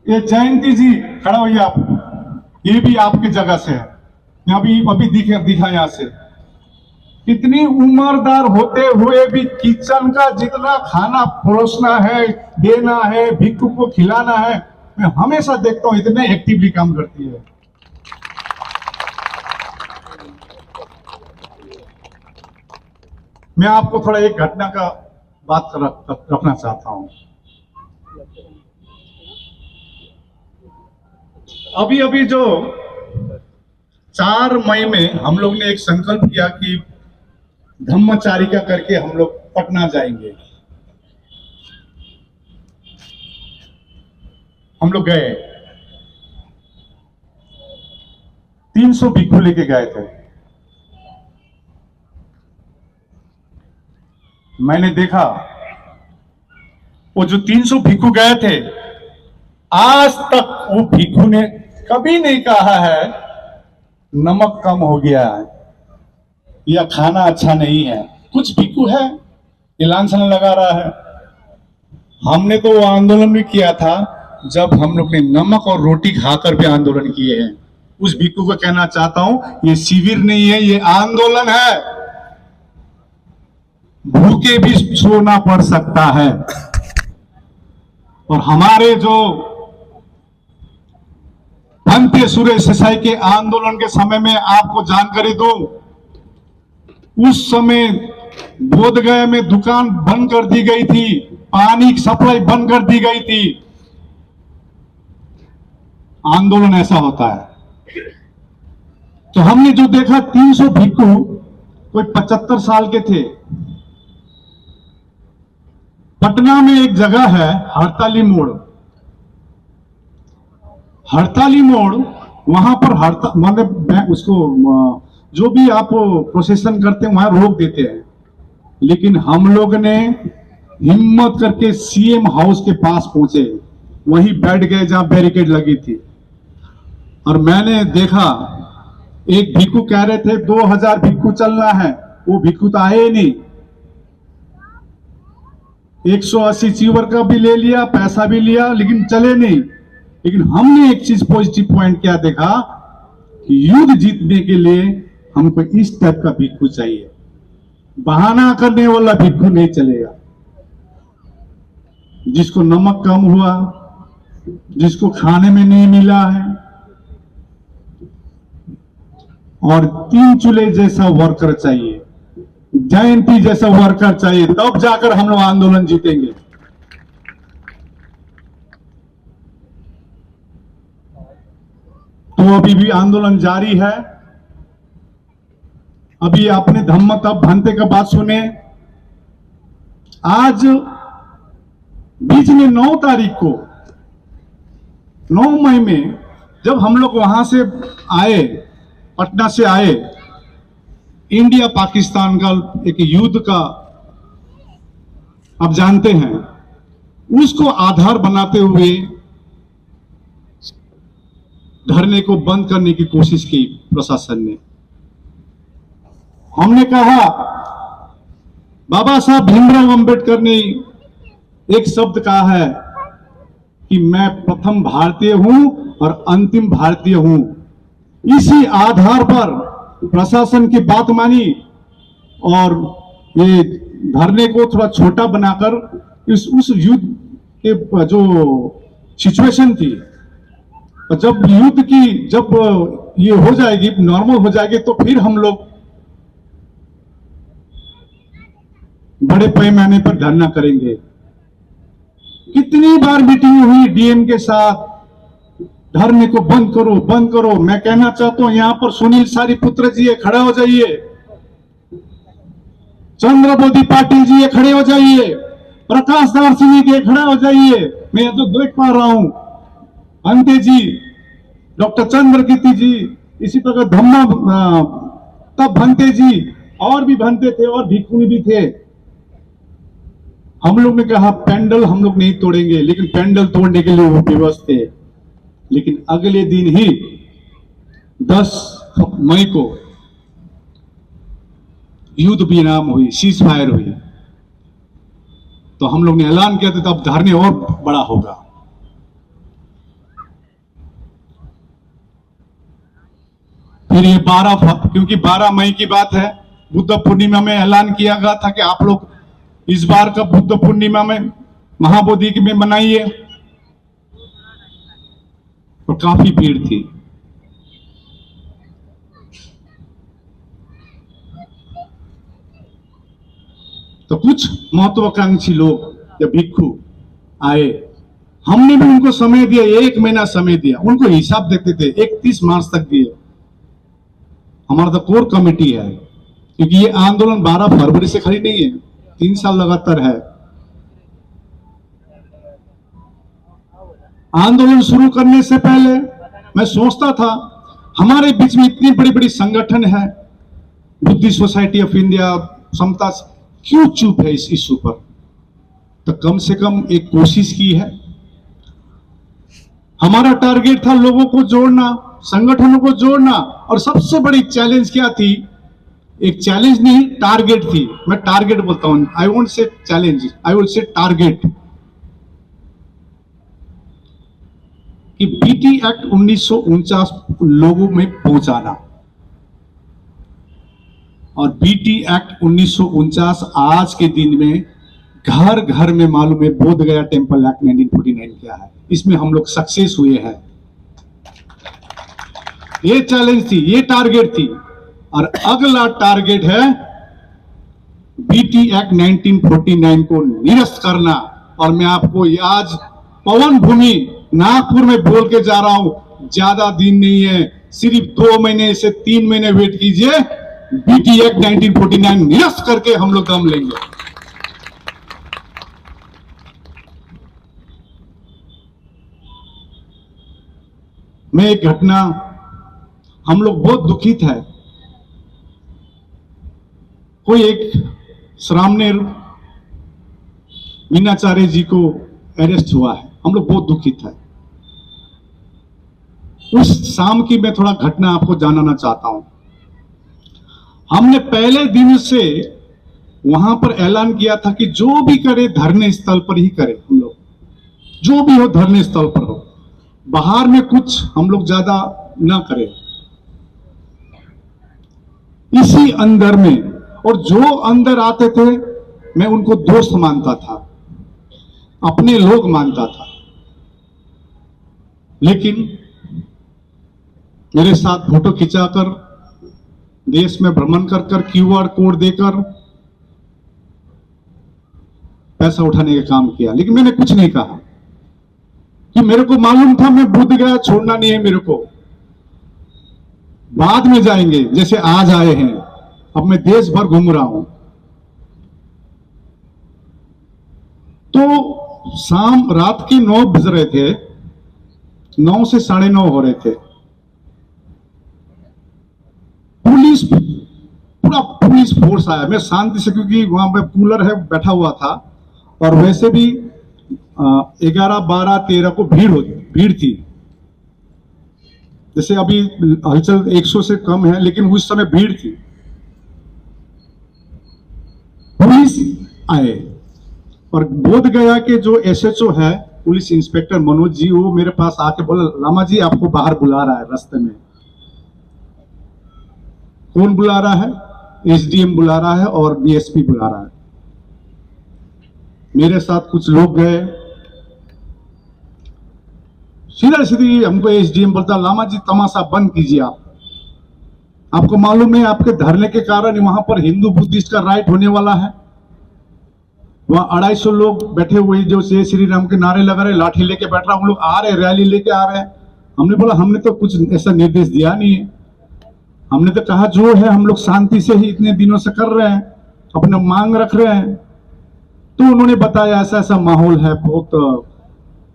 [SPEAKER 1] ये जयंती जी खड़ा होइए आप, ये भी आपकी जगह से है। अभी दिखा यहां से, इतनी उम्रदार होते हुए भी किचन का जितना खाना परोसना है, देना है, भिक्षु को खिलाना है, मैं हमेशा देखता हूं इतने एक्टिवली काम करती है। मैं आपको थोड़ा एक घटना का बात रखना चाहता हूं। अभी अभी जो 4 मई में हम लोग ने एक संकल्प किया कि धम्मचारिका करके हम लोग पटना जाएंगे। हम लोग गए, 300 भिक्षु लेके गए थे। मैंने देखा वो जो 300 भिक्षु गए थे, आज तक वो भिक्षु ने कभी नहीं कहा है नमक कम हो गया है या खाना अच्छा नहीं है। कुछ भिक्षु है ये लांछन लगा रहा है। हमने तो वो आंदोलन भी किया था जब हम लोग ने नमक और रोटी खाकर भी आंदोलन किए हैं। उस भिक्षु को कहना चाहता हूं, ये शिविर नहीं है, ये आंदोलन है। भूखे भी सोना पड़ सकता है। और हमारे जो भंते सुरेश देसाई के आंदोलन के समय में आपको जानकारी दूं, उस समय बोधगया में दुकान बंद कर दी गई थी, पानी की सप्लाई बंद कर दी गई थी। आंदोलन ऐसा होता है। तो हमने जो देखा 300 भिक्षु कोई 75 साल के थे। पटना में एक जगह है हड़ताली मोड़। हड़ताली मोड़ वहां पर मतलब उसको जो भी आप प्रोसेसन करते हैं वहां रोक देते हैं, लेकिन हम लोग ने हिम्मत करके सीएम हाउस के पास पहुंचे, वहीं बैठ गए जहां बैरिकेड लगी थी। और मैंने देखा एक भिक्षु कह रहे थे 2000 भिक्षु चलना है, वो भिक्षु तो आए ही नहीं। 180 चीवर का भी ले लिया, पैसा भी लिया, लेकिन चले नहीं। लेकिन हमने एक चीज पॉजिटिव पॉइंट क्या देखा कि युद्ध जीतने के लिए हमको इस टाइप का भिक्षु चाहिए। बहाना करने वाला भिक्षु नहीं चलेगा। जिसको नमक कम हुआ, जिसको खाने में नहीं मिला है, और 3 चूल्हे जैसा वर्कर चाहिए, जयंती जैसा वर्कर चाहिए, तब जाकर हम लोग आंदोलन जीतेंगे। तो अभी भी आंदोलन जारी है। अभी आपने धम्म तब भंते का बात सुने। आज बीच में 9 तारीख को 9 मई में जब हम लोग वहां से आए, पटना से आए, इंडिया पाकिस्तान का एक युद्ध का आप जानते हैं, उसको आधार बनाते हुए धरने को बंद करने की कोशिश की प्रशासन ने। हमने कहा बाबा साहब भीमराव अंबेडकर ने एक शब्द कहा है कि मैं प्रथम भारतीय हूं और अंतिम भारतीय हूं। इसी आधार पर प्रशासन की बात मानी और ये धरने को थोड़ा छोटा बनाकर उस युद्ध के जो सिचुएशन थी, जब युद्ध की जब ये हो जाएगी, नॉर्मल हो जाएगी, तो फिर हम लोग बड़े पैमाने पर धरना करेंगे। कितनी बार मीटिंग हुई डीएम के साथ, धरने को बंद करो बंद करो। मैं कहना चाहता हूं यहां पर सुनील सारीपुत्र जी है, खड़ा हो जाइए। चंद्रबोधी पाटिल जी ये खड़े हो जाइए। प्रकाश दास जी के खड़े हो जाइए। मैं तो देख पा रहा हूं अंते जी, डॉक्टर चंद्रकीर्ति जी, इसी प्रकार धम्मा तब भंते जी, और भी भंते थे और भिक्षुनी भी थे। हम लोग ने कहा पेंडल हम लोग नहीं तोड़ेंगे, लेकिन पेंडल तोड़ने के लिए वो विवश थे। लेकिन अगले दिन ही 10 मई को युद्ध विराम हुई, सीज फायर हुई। तो हम लोग ने ऐलान किया था तब धरने और बड़ा होगा। फिर ये 12, क्योंकि 12 मई की बात है, बुद्ध पूर्णिमा में ऐलान किया गया था कि आप लोग इस बार का बुद्ध पूर्णिमा में महाबोधि में मनाइए। और काफी भीड़ थी। तो कुछ महत्वाकांक्षी लोग या भिक्षु आए, हमने भी उनको समय दिया, 1 महीना समय दिया, उनको हिसाब देते थे, 31 मार्च तक दिए। हमारा तो कोर कमेटी है, क्योंकि ये आंदोलन 12 फरवरी से खड़ी नहीं है, 3 साल लगातार है। आंदोलन शुरू करने से पहले मैं सोचता था हमारे बीच में इतनी बड़ी बड़ी संगठन है, बुद्धिस्ट सोसाइटी ऑफ इंडिया, समता, क्यों चुप है इस इशू पर? तो कम से कम एक कोशिश की है। हमारा टारगेट था लोगों को जोड़ना, संगठनों को जोड़ना। और सबसे बड़ी चैलेंज क्या थी? एक चैलेंज नहीं, टारगेट थी। मैं टारगेट बोलता हूं, I won't say challenge, I will say target. कि बीटी एक्ट 1949 लोगों में पहुंचाना। और बीटी एक्ट 1949 आज के दिन में घर घर में मालूम है। बोध गया टेम्पल एक्ट 1949 क्या है, इसमें हम लोग सक्सेस हुए हैं। ये चैलेंज थी, ये टारगेट थी। और अगला टारगेट है बीटी एक्ट 1949 को निरस्त करना। और मैं आपको आज पवन भूमि नागपुर में बोल के जा रहा हूं, ज्यादा दिन नहीं है, सिर्फ 2 महीने से 3 महीने वेट कीजिए, बीटी एक्ट 1949 निरस्त करके हम लोग दम लेंगे। मैं एक घटना, हम लोग बहुत दुखित है। कोई एक श्रामनेर मीनाचार्य जी को अरेस्ट हुआ है, हम लोग बहुत दुखित है। उस शाम की मैं थोड़ा घटना आपको जानना चाहता हूं। हमने पहले दिन से वहां पर ऐलान किया था कि जो भी करे धरने स्थल पर ही करे। हम लोग जो भी हो धरने स्थल पर हो, बाहर में कुछ हम लोग ज्यादा ना करें। इसी अंदर में, और जो अंदर आते थे मैं उनको दोस्त मानता था, अपने लोग मानता था। लेकिन मेरे साथ फोटो खिंचाकर, देश में भ्रमण कर कर, क्यूआर कोड देकर पैसा उठाने का काम किया। लेकिन मैंने कुछ नहीं कहा कि मेरे को मालूम था मैं बुद्ध गया छोड़ना नहीं है मेरे को। बाद में जाएंगे, जैसे आज आए हैं। अब मैं देश भर घूम रहा हूं। तो शाम रात के 9 बज रहे थे, 9 से 9:30 हो रहे थे। पुलिस, पूरा पुलिस फोर्स आया। मैं शांति से, क्योंकि वहां पे कूलर है, बैठा हुआ था। और वैसे भी 11, 12, 13 को भीड़ थी। जैसे अभी हलचल 100 से कम है, लेकिन उस समय भीड़ थी। पुलिस आए और बोध गया के जो एसएचओ है, पुलिस इंस्पेक्टर मनोज जी, वो मेरे पास आके बोला, लामा जी आपको बाहर बुला रहा है रास्ते में। कौन बुला रहा है? एसडीएम बुला रहा है और डीएसपी बुला रहा है। मेरे साथ कुछ लोग गए। सीधा सीधी हमको एसडीएम बोलता, लामा जी तमाशा बंद कीजिए। आपको मालूम है आपके धरने के कारण वहां पर हिंदू बुद्धिस्ट का राइट होने वाला है। वहां 250 लोग बैठे हुए जो जय श्री राम के नारे लगा रहे, लाठी लेके बैठ रहा, हम लोग आ रहे, रैली लेके आ रहे हैं। हमने बोला हमने तो कुछ ऐसा निर्देश दिया नहीं है, हमने तो कहा जो है हम लोग शांति से ही इतने दिनों से कर रहे हैं, अपना मांग रख रहे हैं। तो उन्होंने बताया ऐसा ऐसा माहौल है, बहुत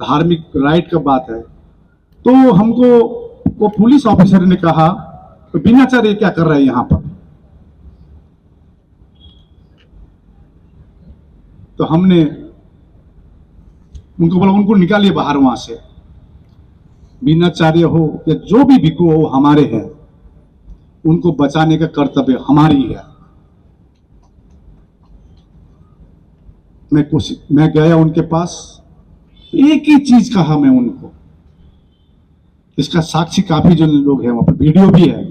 [SPEAKER 1] धार्मिक राइट का बात है। तो हमको वो पुलिस ऑफिसर ने कहा तो बिनाचार ये क्या कर रहा है यहाँ पर। तो हमने उनको बोला उनको निकालिए बाहर वहां से, बिनाचार्य हो या जो भी भिक्षु हो हमारे हैं, उनको बचाने का कर्तव्य हमारी है। मैं गया उनके पास, एक ही चीज कहा मैं उनको, इसका साक्षी काफी जो लोग हैं वहां पर, वीडियो भी है,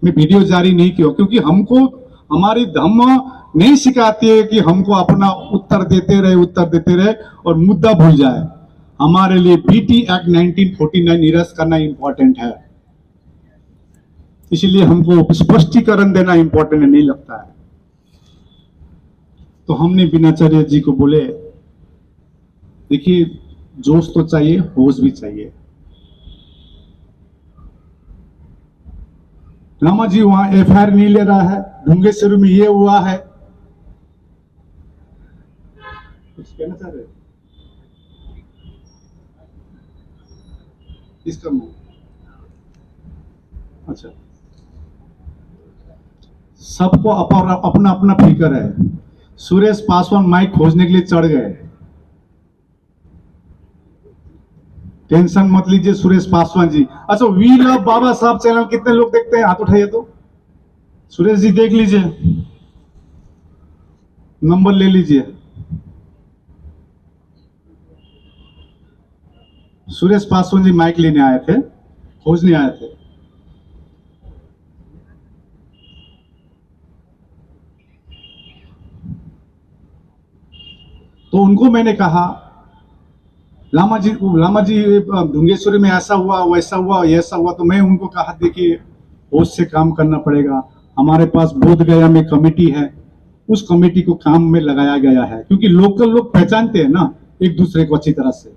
[SPEAKER 1] मैं वीडियो जारी नहीं किया क्योंकि हमको हमारी धर्म नहीं सिखाती है कि हमको अपना उत्तर देते रहे और मुद्दा भूल जाए। हमारे लिए बीटी एक्ट 1949 निरस्त करना इंपॉर्टेंट है, इसलिए हमको स्पष्टीकरण देना इंपॉर्टेंट नहीं लगता है। तो हमने बिनाचार्य जी को बोले देखिए जोश तो चाहिए, होश भी चाहिए। लामा जी वहां एफआईआर नहीं ले रहा है, ढूंगेश्वरी में ये हुआ है, कुछ कहना चाह रहे इसका अच्छा, सबको अपना अपना फिक्र है। सुरेश पासवान माइक खोजने के लिए चढ़ गए, टेंशन मत लीजिए सुरेश पासवान जी। अच्छा, वी लव बाबा साहब चैनल कितने लोग देखते हैं, हाथ उठाइए तो। सुरेश जी देख लीजिए, नंबर ले लीजिए। सुरेश पासवान जी माइक लेने आए थे, खोजने आए थे। तो उनको मैंने कहा लामा जी ढूंगेश्वरी में ऐसा हुआ, वैसा हुआ, ऐसा हुआ। तो मैं उनको कहा देखिए होश से काम करना पड़ेगा, हमारे पास बोध गया में कमेटी है, उस कमेटी को काम में लगाया गया है, क्योंकि लोकल लोग पहचानते हैं ना एक दूसरे को अच्छी तरह से।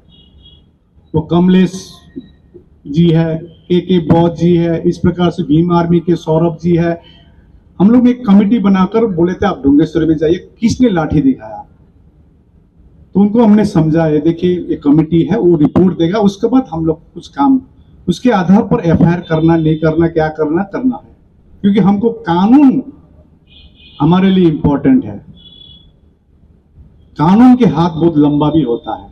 [SPEAKER 1] वो कमलेश जी है, के बौद्ध जी है, इस प्रकार से भीम आर्मी के सौरभ जी है। हम लोग एक कमेटी बनाकर बोले थे आप ढूंगेश्वरी में जाइए, किसने लाठी दिखाया, तो उनको हमने समझाया देखिए ये कमेटी है, वो रिपोर्ट देगा, उसके बाद हम लोग कुछ काम, उसके आधार पर एफआईआर करना नहीं करना, क्या करना करना है, क्योंकि हमको कानून हमारे लिए इंपॉर्टेंट है। कानून के हाथ बहुत लंबा भी होता है।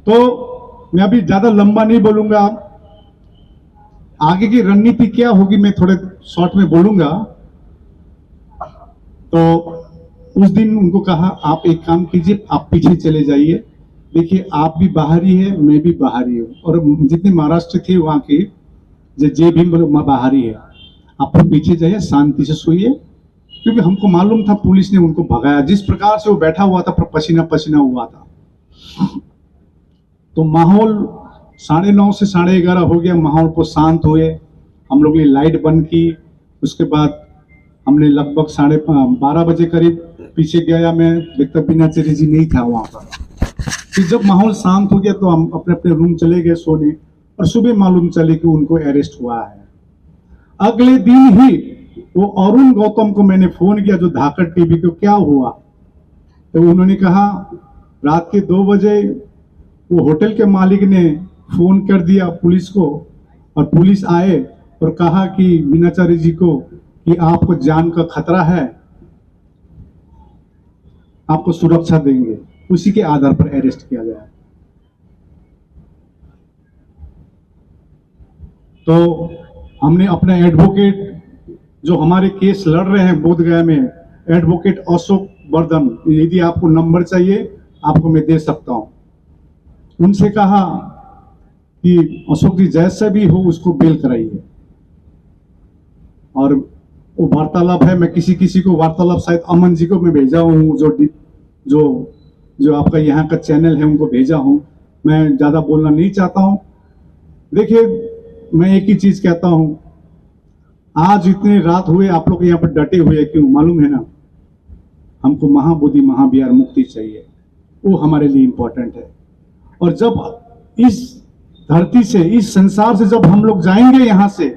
[SPEAKER 1] तो मैं अभी ज्यादा लंबा नहीं बोलूंगा, आगे की रणनीति क्या होगी मैं थोड़े शॉर्ट में बोलूंगा। तो उस दिन उनको कहा आप एक काम कीजिए, आप पीछे चले जाइए, देखिए आप भी बाहरी है, मैं भी बाहरी हूँ, और जितने महाराष्ट्र थे वहां के जय भीम बाहरी है, आप पीछे जाइए, शांति से सोइए, क्योंकि हमको मालूम था पुलिस ने उनको भगाया, जिस प्रकार से वो बैठा हुआ था पसीना पसीना हुआ था। तो माहौल 9:30 से 11:30 हो गया, माहौल को शांत हुए, हम लोग ने लाइट बंद की। उसके बाद हमने लगभग 12:30 बजे करीब पीछे गया, मैं देखता बिनाचार्य जी नहीं था वहां पर। फिर जब माहौल शांत हो गया तो हम अपने अपने रूम चले गए सोने, और सुबह मालूम चले कि उनको अरेस्ट हुआ है। अगले दिन ही वो अरुण गौतम को मैंने फोन किया, जो धाकड़ टीवी को, क्या हुआ, तो उन्होंने कहा रात के 2 बजे वो होटल के मालिक ने फोन कर दिया पुलिस को, और पुलिस आए और कहा कि बिनाचार्य जी को कि आपको जान का खतरा है, आपको सुरक्षा देंगे। उसी के आधार पर अरेस्ट किया गया। तो हमने अपने एडवोकेट जो हमारे केस लड़ रहे हैं बोध गया में, एडवोकेट अशोक वर्धन, यदि आपको नंबर चाहिए आपको मैं दे सकता हूं, उनसे कहा कि अशोक जी जैसे भी हो उसको बेल कराइए। और वो वार्तालाप है, मैं किसी को वार्तालाप शायद अमन जी को मैं भेजा हूँ, जो आपका यहाँ का चैनल है उनको भेजा हूँ। मैं ज्यादा बोलना नहीं चाहता हूँ। देखिए मैं एक ही चीज कहता हूँ, आज इतने रात हुए आप लोग यहाँ पर डटे हुए क्यों मालूम है ना? हमको महाबोधि महाविहार मुक्ति चाहिए, वो हमारे लिए इंपॉर्टेंट है। और जब इस धरती से, इस संसार से जब हम लोग जाएंगे यहां से,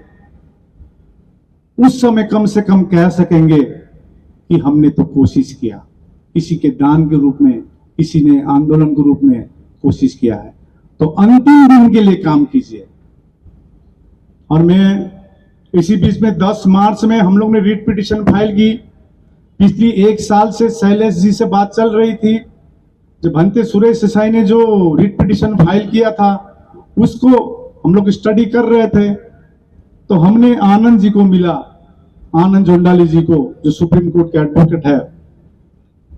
[SPEAKER 1] उस समय कम से कम कह सकेंगे कि हमने तो कोशिश किया, किसी के दान के रूप में, किसी ने आंदोलन के रूप में कोशिश किया है। तो अंतिम दिन के लिए काम कीजिए। और मैं इसी बीच में 10 मार्च में हम लोग ने रीट पिटीशन फाइल की। पिछली 1 साल से शैलेश जी से बात चल रही थी। जब भंते सुरेश देसाई ने जो रीट पिटीशन फाइल किया था, उसको हम लोग स्टडी कर रहे थे, तो हमने आनंद जी को मिला, आनंद जोंडाली जी को, जो सुप्रीम कोर्ट के एडवोकेट है।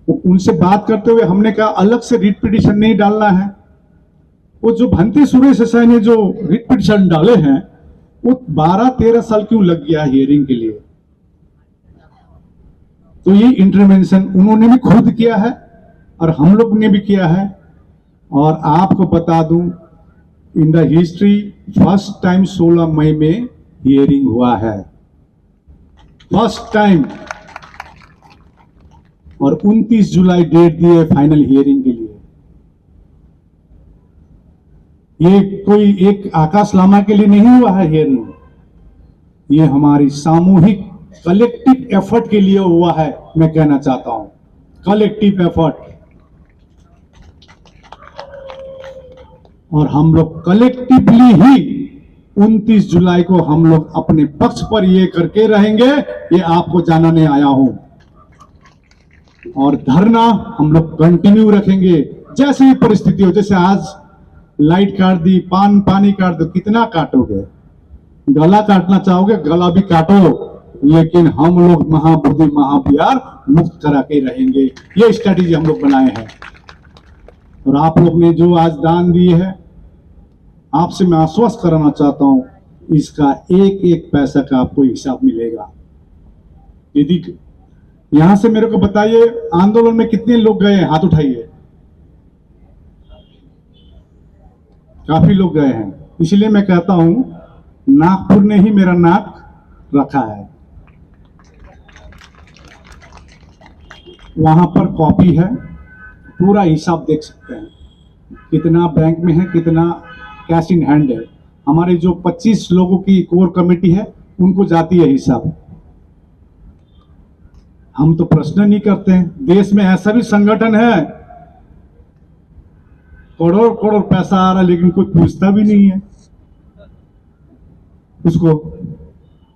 [SPEAKER 1] उनसे बात करते हुए हमने कहा अलग से रीट पिटीशन नहीं डालना है। वो जो भंते सुरेश देसाई ने जो रीट पिटीशन डाले हैं, वो 12-13 साल क्यों लग गया हियरिंग के लिए। तो ये इंटरवेंशन उन्होंने भी खुद किया है और हम लोग ने भी किया है। और आपको बता दूं, in the history first time 16 मई में हियरिंग हुआ है, फर्स्ट टाइम। और 29 जुलाई डेट दी है फाइनल हियरिंग के लिए। ये कोई एक आकाश लामा के लिए नहीं हुआ है हियरिंग, ये हमारी सामूहिक कलेक्टिव एफर्ट के लिए हुआ है। मैं कहना चाहता हूं कलेक्टिव एफर्ट। और हम लोग कलेक्टिवली ही 29 जुलाई को हम लोग अपने पक्ष पर ये करके रहेंगे, ये आपको जानने आया हूं। और धरना हम लोग कंटिन्यू रखेंगे, जैसे भी परिस्थिति हो। जैसे आज लाइट काट दी, पानी काट दो, कितना काटोगे? गला काटना चाहोगे, गला भी काटो, लेकिन हम लोग महाबोधि महाविहार मुक्त करा के रहेंगे। ये स्ट्रेटेजी हम लोग बनाए हैं। और आप लोग ने जो आज दान दिए है, आपसे मैं आश्वस्त कराना चाहता हूं, इसका एक एक पैसा का आपको हिसाब मिलेगा। यदि यहां से मेरे को बताइए, आंदोलन में कितने लोग गए? हाथ उठाइए। काफी लोग गए हैं। इसलिए मैं कहता हूं, नागपुर ने ही मेरा नाक रखा है। वहां पर कॉपी है, पूरा हिसाब देख सकते हैं, कितना बैंक में है, कितना कैश इन हैंड है। हमारे जो 25 लोगों की कोर कमेटी है, उनको जाती है हिसाब। हम तो प्रश्न नहीं करते हैं। देश में ऐसा भी संगठन है, करोड़ करोड़ पैसा आ रहा है, लेकिन कोई पूछता भी नहीं है उसको।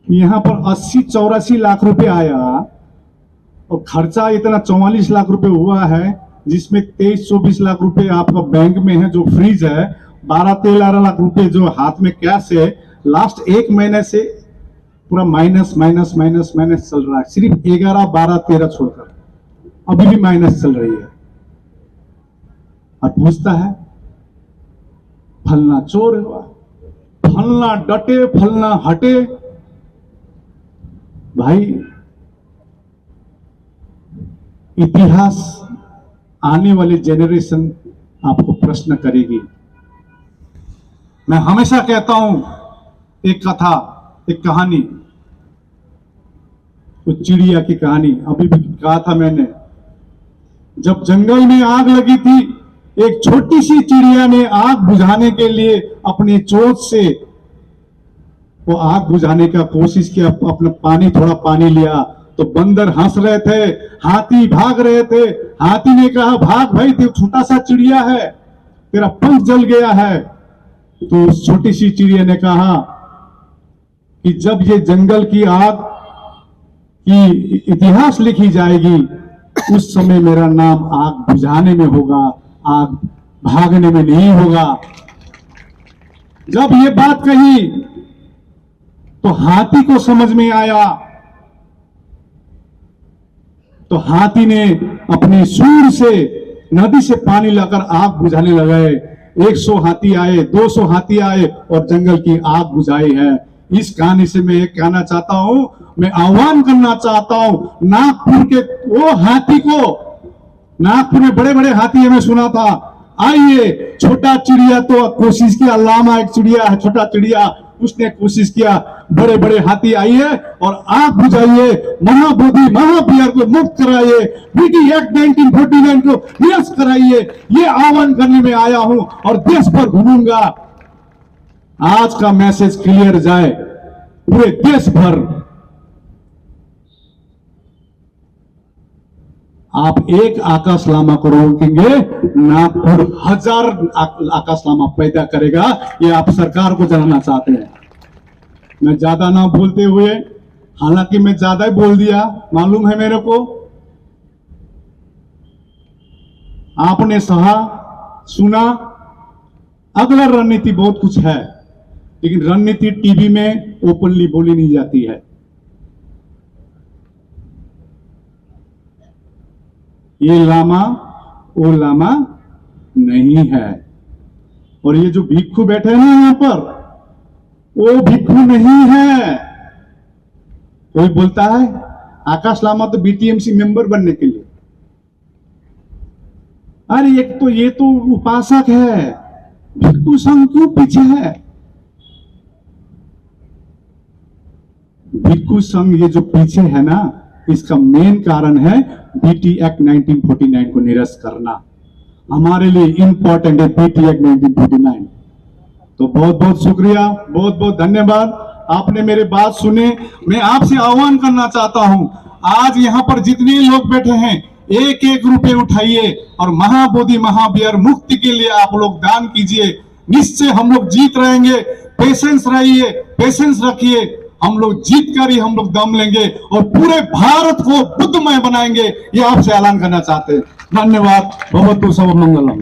[SPEAKER 1] यहां पर 80-84 लाख रुपए आया और खर्चा इतना 44 लाख रुपए हुआ है, जिसमें 23-24 लाख रुपए आपका बैंक में है जो फ्रीज है, 12-13 लाख रुपए जो हाथ में कैश है। लास्ट 1 महीने से पूरा माइनस माइनस माइनस माइनस चल रहा है, सिर्फ 11, 12, 13 छोड़कर अभी भी माइनस चल रही है। और पूछता है फलना चोर हुआ, फलना डटे, फलना हटे। भाई, इतिहास आने वाली जेनरेशन आपको प्रश्न करेगी। मैं हमेशा कहता हूं, एक कथा, एक कहानी, तो चिड़िया की कहानी अभी भी कहा था मैंने। जब जंगल में आग लगी थी, एक छोटी सी चिड़िया ने आग बुझाने के लिए अपनी चोंच से वो आग बुझाने का कोशिश किया, अपना पानी, थोड़ा पानी लिया, तो बंदर हंस रहे थे, हाथी भाग रहे थे। हाथी ने कहा, भाग भाई, तू छोटा सा चिड़िया है, तेरा पंख जल गया है। तो उस छोटी सी चिड़िया ने कहा कि जब ये जंगल की आग की इतिहास लिखी जाएगी, उस समय मेरा नाम आग बुझाने में होगा, आग भागने में नहीं होगा। जब ये बात कही तो हाथी को समझ में आया। तो हाथी ने अपने सूंड से नदी से पानी लाकर आग बुझाने लगे। 100 हाथी आए, 200 हाथी आए और जंगल की आग बुझाई है। इस कहानी से मैं एक कहना चाहता हूं, मैं आह्वान करना चाहता हूं नागपुर के वो हाथी को। नागपुर में बड़े बड़े हाथी है, मैं सुना था। आइए, छोटा चिड़िया तो कोशिश किया, लामा एक चिड़िया है, छोटा चिड़िया, उसने कोशिश किया। बड़े बड़े हाथी आइए और आग बुझाइए, महाबोधि महाबिहार को मुक्त कराइए, बीटी एक्ट 1949 को निरस्त कराइए, ये आह्वान करने में आया हूं और देश भर घूमूंगा। आज का मैसेज क्लियर जाए पूरे देश भर। आप एक आकाश लामा को रोकेंगे, नागपुर 1000 आकाश लामा पैदा करेगा। ये आप सरकार को जनाना चाहते हैं। मैं ज्यादा ना बोलते हुए, हालांकि मैं ज्यादा ही बोल दिया, मालूम है मेरे को। आपने सहा सुना, अगला रणनीति बहुत कुछ है, लेकिन रणनीति टीवी में ओपनली बोली नहीं जाती है। ये लामा वो लामा नहीं है। और ये जो भिक्खू बैठे हैं ना यहां पर, वो भिक्खू नहीं है। कोई बोलता है आकाश लामा तो बीटीएमसी मेंबर बनने के लिए। अरे एक तो ये तो उपासक है, भिक्खू संघ क्यों पीछे है? भिक्खू संघ ये जो पीछे है ना, इसका मेन कारण है बीटी एक्ट 1949 को निरस्त करना। हमारे लिए इंपॉर्टेंट है बीटी एक्ट 1949। तो बहुत बहुत शुक्रिया, बहुत बहुत धन्यवाद, आपने मेरी बात सुने। मैं आपसे आह्वान करना चाहता हूं, आज यहां पर जितने लोग बैठे हैं, एक एक रुपए उठाइए और महाबोधि महाबिहार मुक्ति के लिए आप लोग दान कीजिए। निश्चय हम लोग जीत रहेंगे। पेशेंस रहिए, पेशेंस रखिए। हम लोग जीत कर ही हम लोग दम लेंगे और पूरे भारत को बुद्धमय बनाएंगे। ये आपसे ऐलान करना चाहते हैं। धन्यवाद। भवतु सर्वमंगलम।